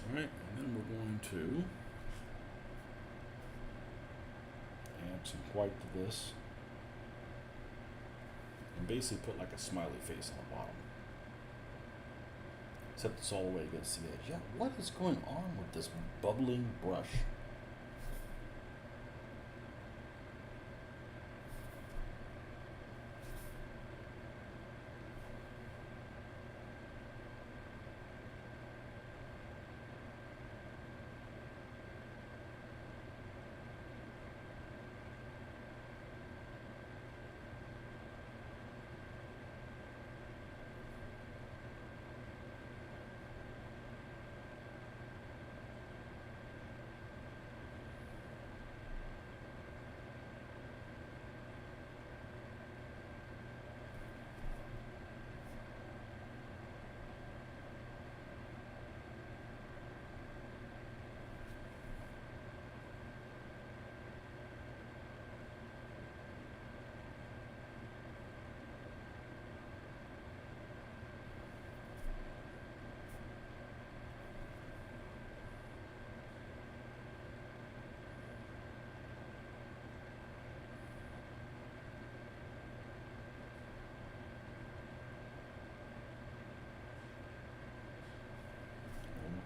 Alright, and then we're going to add some white to this. And basically put like a smiley face on the bottom. Except it's all the way against the edge. Yeah, what is going on with this bubbling brush?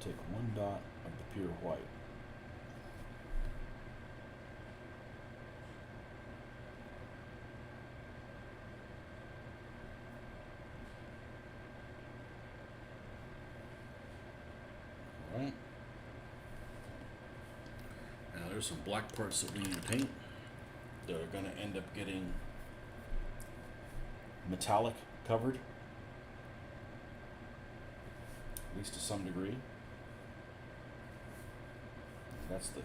Take one dot of the pure white. All right. Now there's some black parts that we need to paint. They're going to end up getting metallic covered, at least to some degree. That's the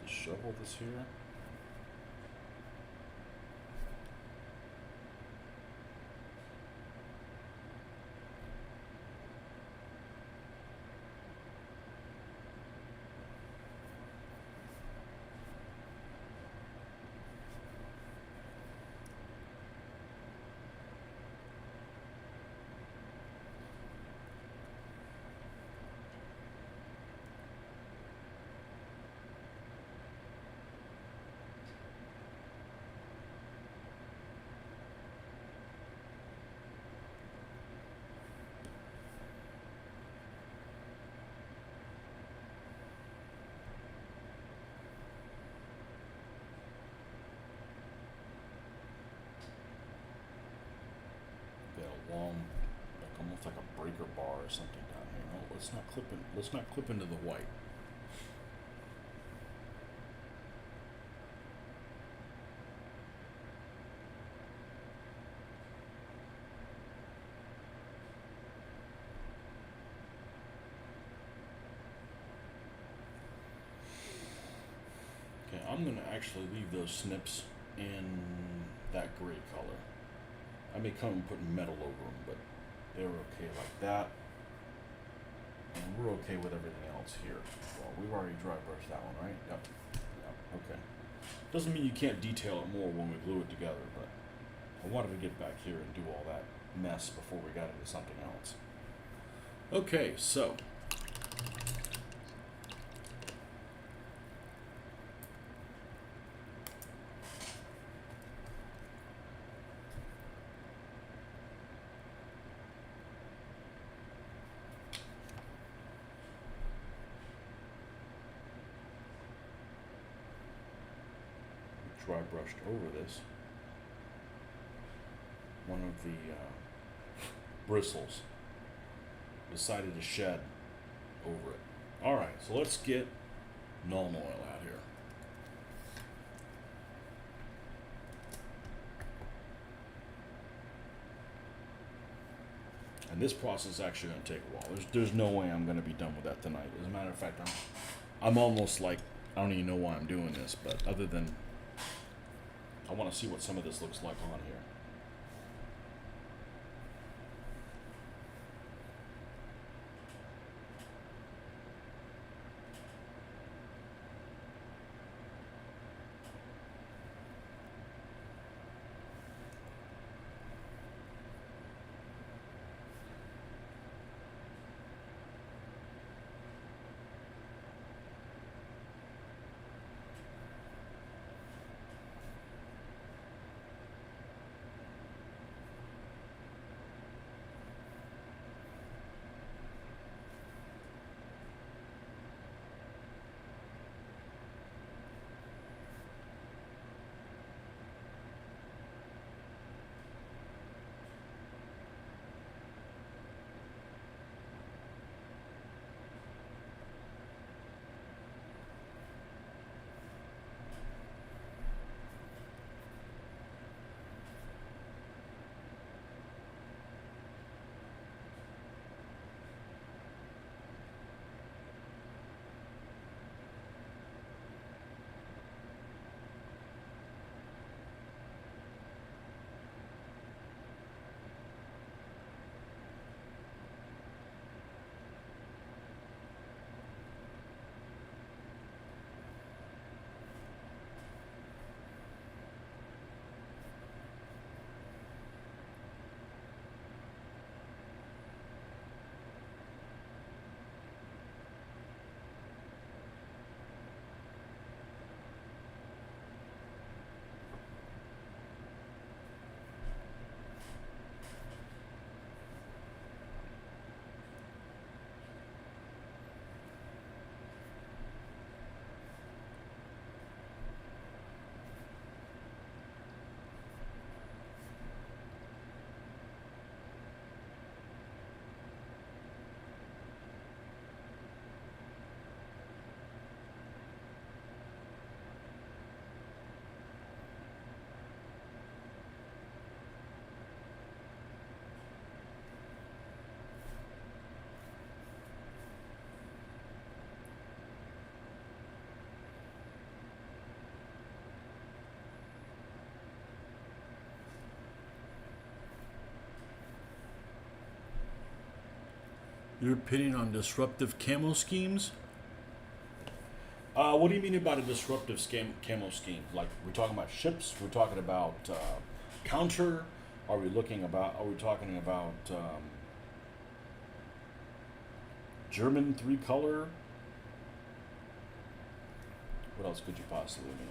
shovel this here. It's like a breaker bar or something down here. No, let's not clip in. Let's not clip into the white. Okay, I'm gonna actually leave those snips in that gray color. I may come and put metal over them, but they're okay like that. And we're okay with everything else here. Well, we've already dry brushed that one, right? Yep. Yep. Okay. Doesn't mean you can't detail it more when we glue it together, but I wanted to get back here and do all that mess before we got into something else. Okay, so dry brushed over this. One of the bristles decided to shed over it. All right, so let's get Nuln Oil out here. And this process is actually going to take a while. There's no way I'm going to be done with that tonight. As a matter of fact, I'm almost like, I don't even know why I'm doing this, but other than I want to see what some of this looks like on here. Your opinion on disruptive camo schemes? What do you mean about a disruptive camo scheme? Like, we're talking about ships? We're talking about counter? Are we talking about German three color? What else could you possibly mean?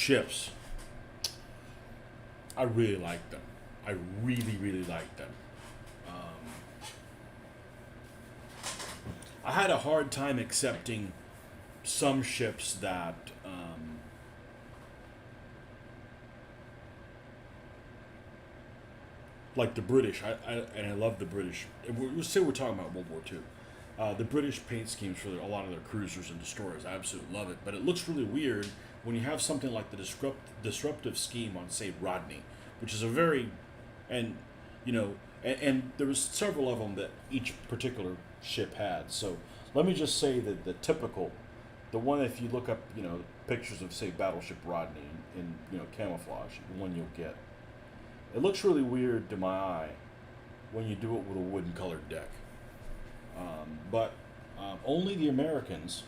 ships, I really like them. I really, really like them. Um, I had a hard time accepting some ships that like the British. And I love the British. Say we're talking about World War II. The British paint schemes for a lot of their cruisers and destroyers, I absolutely love it. But it looks really weird when you have something like the disruptive scheme on, say, Rodney, which is a very, and you know, and there was several of them that each particular ship had. So let me just say that the typical, the one if you look up, pictures of say Battleship Rodney in camouflage, the one you'll get, it looks really weird to my eye when you do it with a wooden colored deck. But only the Americans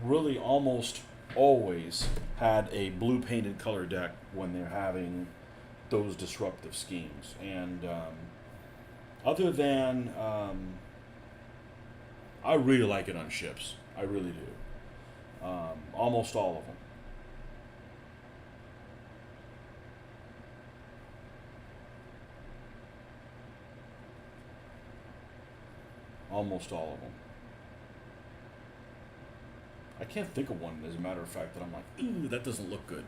really almost always had a blue painted color deck when they're having those disruptive schemes. And other than, I really like it on ships. I really do. Almost all of them. Almost all of them. I can't think of one, as a matter of fact, that I'm like, ooh, that doesn't look good.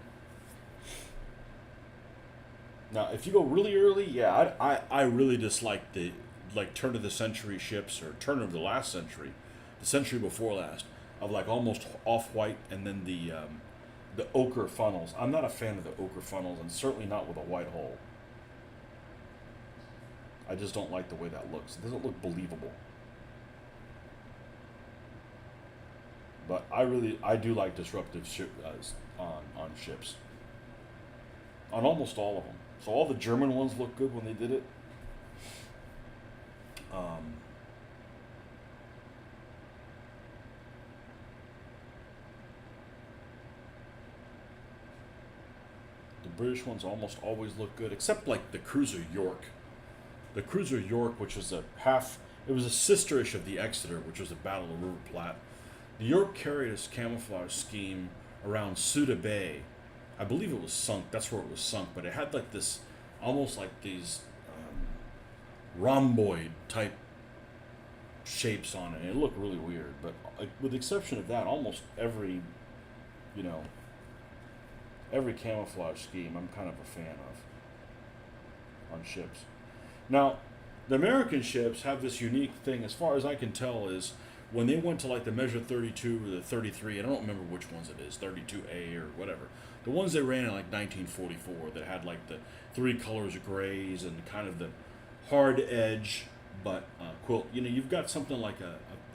Now, if you go really early, yeah, I really dislike the like turn of the century ships or turn of the last century, the century before last, of like almost off white and then the ochre funnels. I'm not a fan of the ochre funnels, and certainly not with a white hull. I just don't like the way that looks. It doesn't look believable. But I do like disruptive on ships, on almost all of them. So all the German ones look good when they did it. Um, the British ones almost always look good, except like the cruiser York. The cruiser York, which was it was a sisterish of the Exeter, which was the Battle of River Plate. The York carried its camouflage scheme around Suda Bay. I believe it was sunk. That's where it was sunk. But it had like this, almost like these rhomboid type shapes on it. And it looked really weird. But with the exception of that, almost you know, every camouflage scheme I'm kind of a fan of on ships. Now, the American ships have this unique thing, as far as I can tell, is when they went to like the measure 32 or the 33, and I don't remember which ones it is, 32A or whatever, the ones they ran in like 1944 that had like the three colors of grays and kind of the hard edge but quilt. You've got something like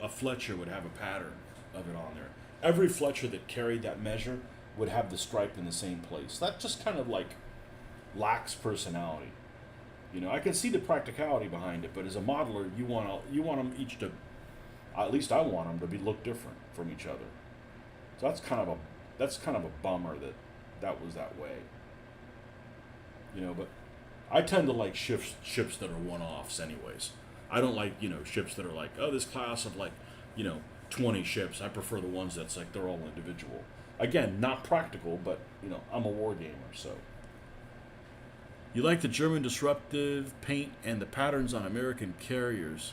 a Fletcher would have a pattern of it on there. Every Fletcher that carried that measure would have the stripe in the same place. That just kind of like lacks personality. I can see the practicality behind it, but as a modeler, you want them each to, at least I want them to look different from each other. So that's kind of a bummer that was that way. But I tend to like ships that are one-offs, anyways. I don't like ships that are like, oh, this class of like 20 ships. I prefer the ones that's like they're all individual. Again, not practical, but I'm a war gamer, so. You like the German disruptive paint and the patterns on American carriers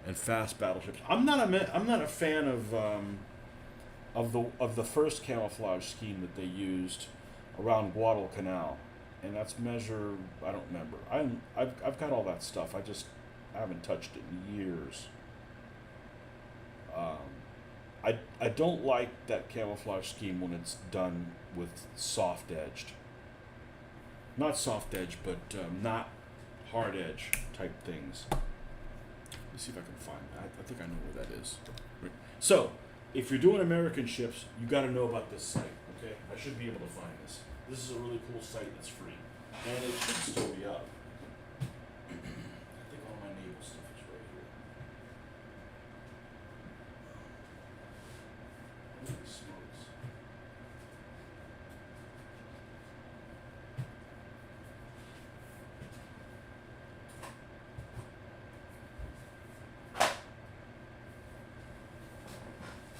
and fast battleships. I'm not a fan of the first camouflage scheme that they used around Guadalcanal, and that's measure, I don't remember. I've got all that stuff. I haven't touched it in years. I don't like that camouflage scheme when it's done with soft edged. Not soft edge, but not hard edge type things. Let's see if I can find that. I think I know where that is. So, if you're doing American ships, you got to know about this site. Okay, I should be able to find this. This is a really cool site that's free, and it should still be up. I think all my naval stuff is right here. Holy smokes.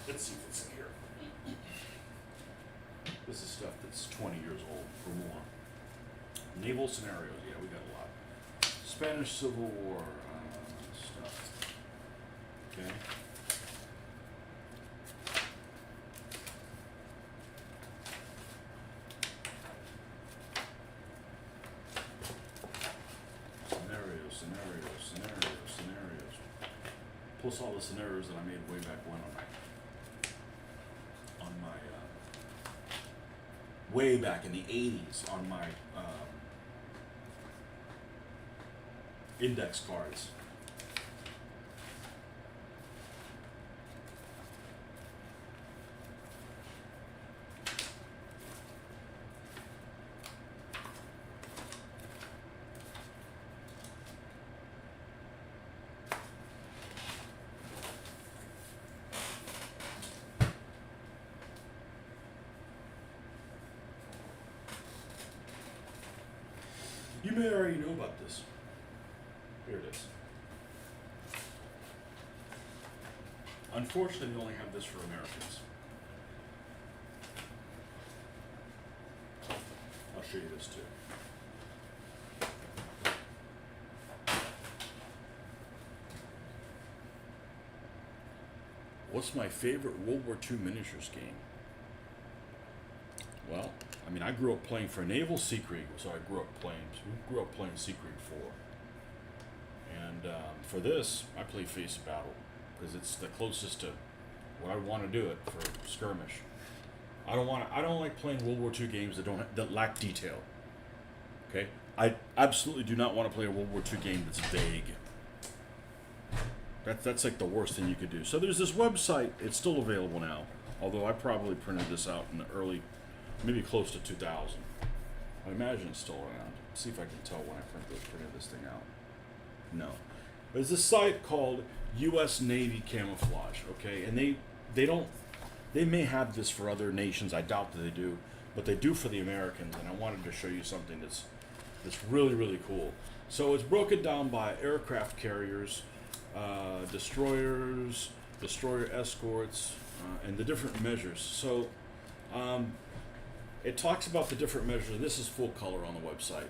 Let's see if it's in here. This this is stuff that's 20 years old or more. Naval scenarios, yeah, we got a lot. Spanish Civil War stuff. Okay. Scenarios. Plus all the scenarios that I made way back when on my way back in the 80s on my index cards. You may already know about this. Here it is. Unfortunately, we only have this for Americans. I'll show you this too. What's my favorite World War II miniatures game? Well, I mean, I grew up playing for Naval Sea Creek, so we grew up playing Sea Creek 4. And for this, I play Face of Battle, because it's the closest to what I want to do it for skirmish. I don't like playing World War II games that lack detail. Okay? I absolutely do not want to play a World War II game that's vague. That's like the worst thing you could do. So there's this website, it's still available now, although I probably printed this out in the early, maybe close to 2000. I imagine it's still around. Let's see if I can tell when I printed this thing out. No. There's this site called U.S. Navy Camouflage, okay? And they may have this for other nations, I doubt that they do, but they do for the Americans, and I wanted to show you something that's really, really cool. So it's broken down by aircraft carriers, destroyers, destroyer escorts, and the different measures. So it talks about the different measures. This is full color on the website.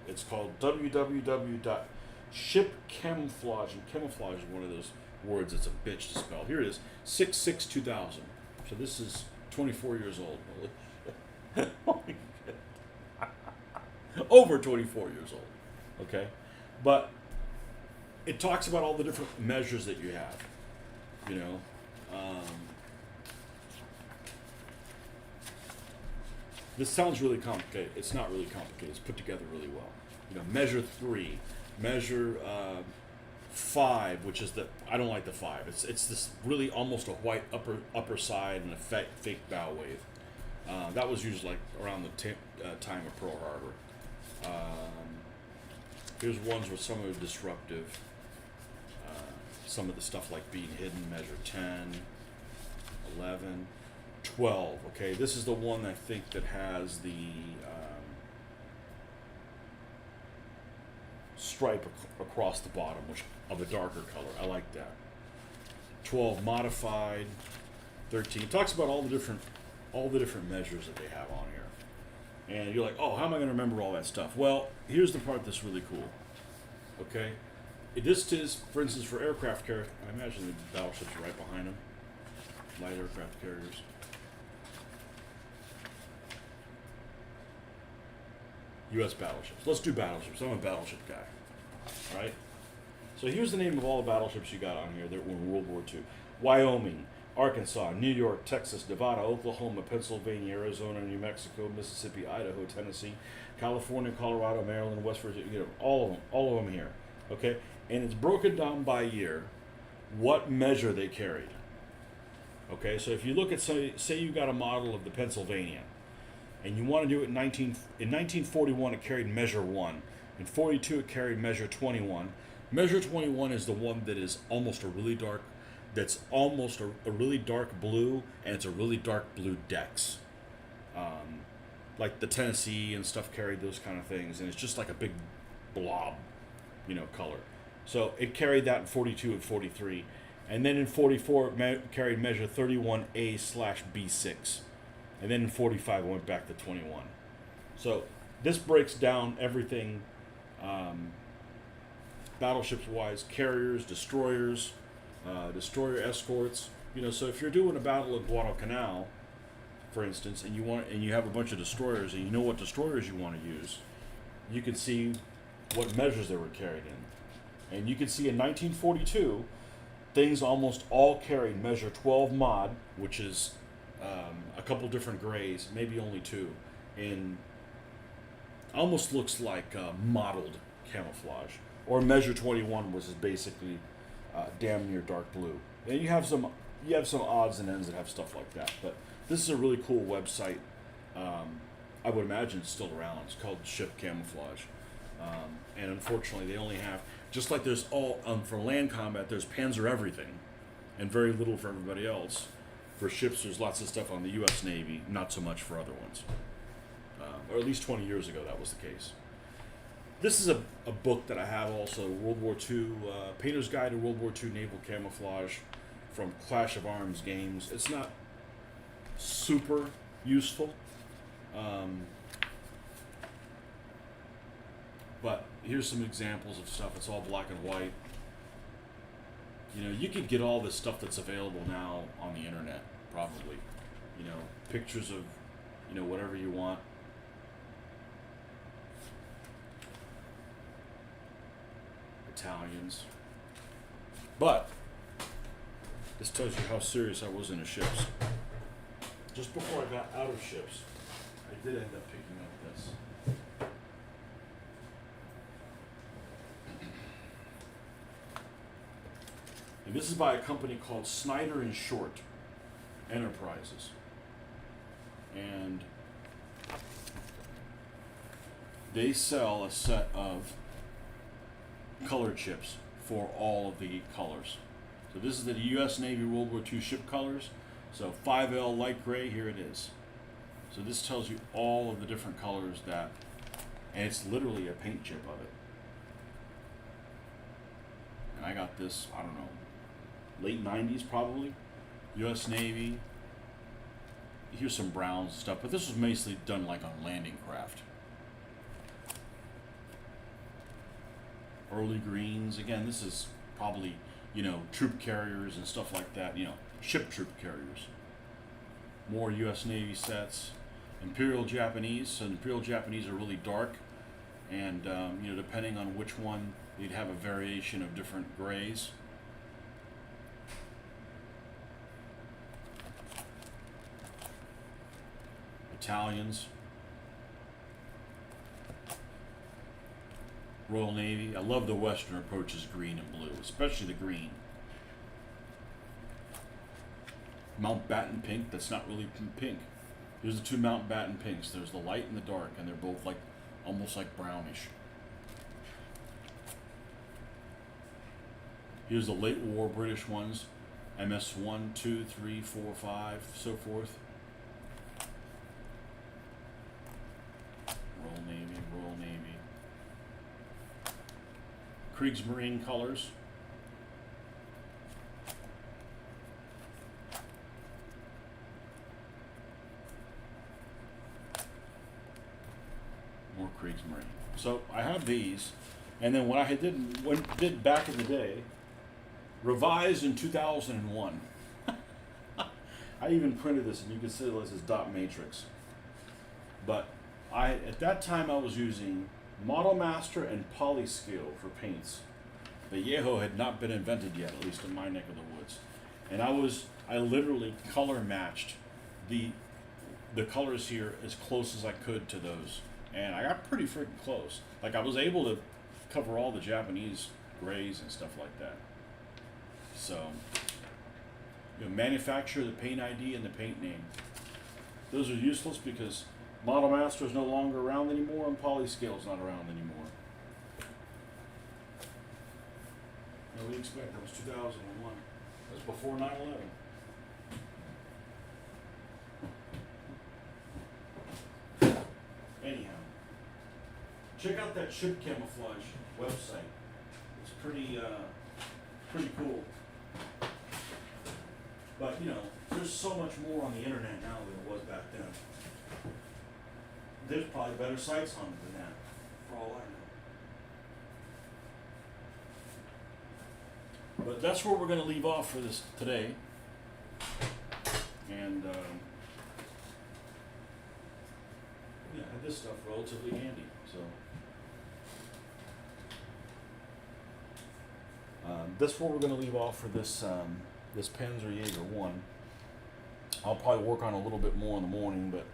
It's called www.shipcamouflage, and camouflage is one of those words that's a bitch to spell. Here it is, 6/6/2000. So this is 24 years old. Holy shit. Over 24 years old. Okay? But it talks about all the different measures that you have. You know, this sounds really complicated. It's not really complicated. It's put together really well. You know, measure 3, measure 5, which is I don't like the 5. It's this really almost a white upper side and a fake bow wave. That was used like around the time of Pearl Harbor. Here's ones with some of the disruptive. Some of the stuff like being hidden, measure 10, 11, 12. Okay, this is the one I think that has the stripe across the bottom, which of a darker color. I like that. 12 modified, 13. It talks about all the different measures that they have on here. And you're like, oh, how am I going to remember all that stuff? Well, here's the part that's really cool. Okay. This is, for instance, for aircraft carriers. I imagine the battleships are right behind them. Light aircraft carriers. U.S. battleships. Let's do battleships. I'm a battleship guy. All right? So here's the name of all the battleships you got on here that were in World War II. Wyoming, Arkansas, New York, Texas, Nevada, Oklahoma, Pennsylvania, Arizona, New Mexico, Mississippi, Idaho, Tennessee, California, Colorado, Maryland, West Virginia. You know, all of them here. Okay? And it's broken down by year what measure they carried. Okay, so if you look at, say you got a model of the Pennsylvania, and you want to do it in 1941, it carried measure 1. In 42, it carried measure 21. Measure 21 is the one that is almost a really dark, really dark blue, and it's a really dark blue decks. Like the Tennessee and stuff carried those kind of things, and it's just like a big blob, color. So it carried that in 42 and 43. And then in 44, it carried measure 31A/B6. and then in 45 it went back to 21. So this breaks down everything, battleships wise, carriers, destroyers, destroyer escorts. So if you're doing a battle of Guadalcanal, for instance, and you have a bunch of destroyers, and you know what destroyers you want to use, you can see what measures they were carried in, and you can see in 1942, things almost all carried measure 12 mod, which is a couple different grays, maybe only two, in almost looks like mottled camouflage, or measure 21, which is basically damn near dark blue. And you have some odds and ends that have stuff like that, but this is a really cool website. I would imagine it's still around. It's called Ship Camouflage, and unfortunately, they only have, just like there's all for land combat, there's Panzer everything, and very little for everybody else. For ships, there's lots of stuff on the U.S. Navy, not so much for other ones. Or at least 20 years ago, that was the case. This is a book that I have also, World War II, Painter's Guide to World War II Naval Camouflage from Clash of Arms Games. It's not super useful, but here's some examples of stuff. It's all black and white. You could get all this stuff that's available now on the internet, probably. Pictures of, whatever you want. Italians. But this tells you how serious I was into ships. Just before I got out of ships, I did end up picking up this. And this is by a company called Snyder and Short Enterprises. And they sell a set of color chips for all of the colors. So this is the U.S. Navy World War II ship colors. So 5L light gray, here it is. So this tells you all of the different colors and it's literally a paint chip of it. And I got this, I don't know, late 90s probably, U.S. Navy. Here's some browns and stuff, but this was mostly done like on landing craft. Early greens, again, this is probably, troop carriers and stuff like that, ship troop carriers. More U.S. Navy sets. Imperial Japanese, so Imperial Japanese are really dark, and depending on which one, you'd have a variation of different grays. Italians. Royal Navy. I love the Western approaches green and blue, especially the green. Mountbatten pink, that's not really pink. There's the two Mountbatten pinks. There's the light and the dark, and they're both almost like brownish. Here's the late war British ones. MS 1, 2, 3, 4, 5, so forth. Royal Navy, Royal Navy. Kriegsmarine colors. More Kriegsmarine. So I have these, and then what I did back in the day, revised in 2001. I even printed this, and you can see this is dot matrix. But at that time I was using Model Master and Polyscale for paints. The Yeho had not been invented yet, at least in my neck of the woods. And I literally color matched the colors here as close as I could to those. And I got pretty freaking close. Like, I was able to cover all the Japanese grays and stuff like that. So, manufacturer, the paint ID, and the paint name. Those are useless because Model Master is no longer around anymore, and Polyscale is not around anymore. What do you expect? That was 2001. That was before 9/11. Anyhow, check out that ship camouflage website. It's pretty cool. But there's so much more on the internet now than there was back then. There's probably better sites on it than that, for all I know. But that's where we're going to leave off for this today. And yeah, I had this stuff relatively handy. So that's where we're going to leave off for this this Panzer Jaeger 1. I'll probably work on a little bit more in the morning, but